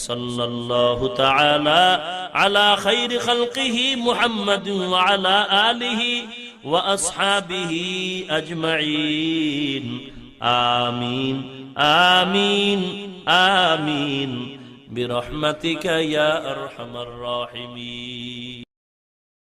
সাল্লাল্লাহু তাআলা আলা খায়রি খালকিহি মুহাম্মাদিন ওয়া আলা আলিহি ওয়া আসহাবিহি আজমাইন। আমিন আমিন আমিন বিরহমাতিকা ইয়া আরহামার রাহিমিন।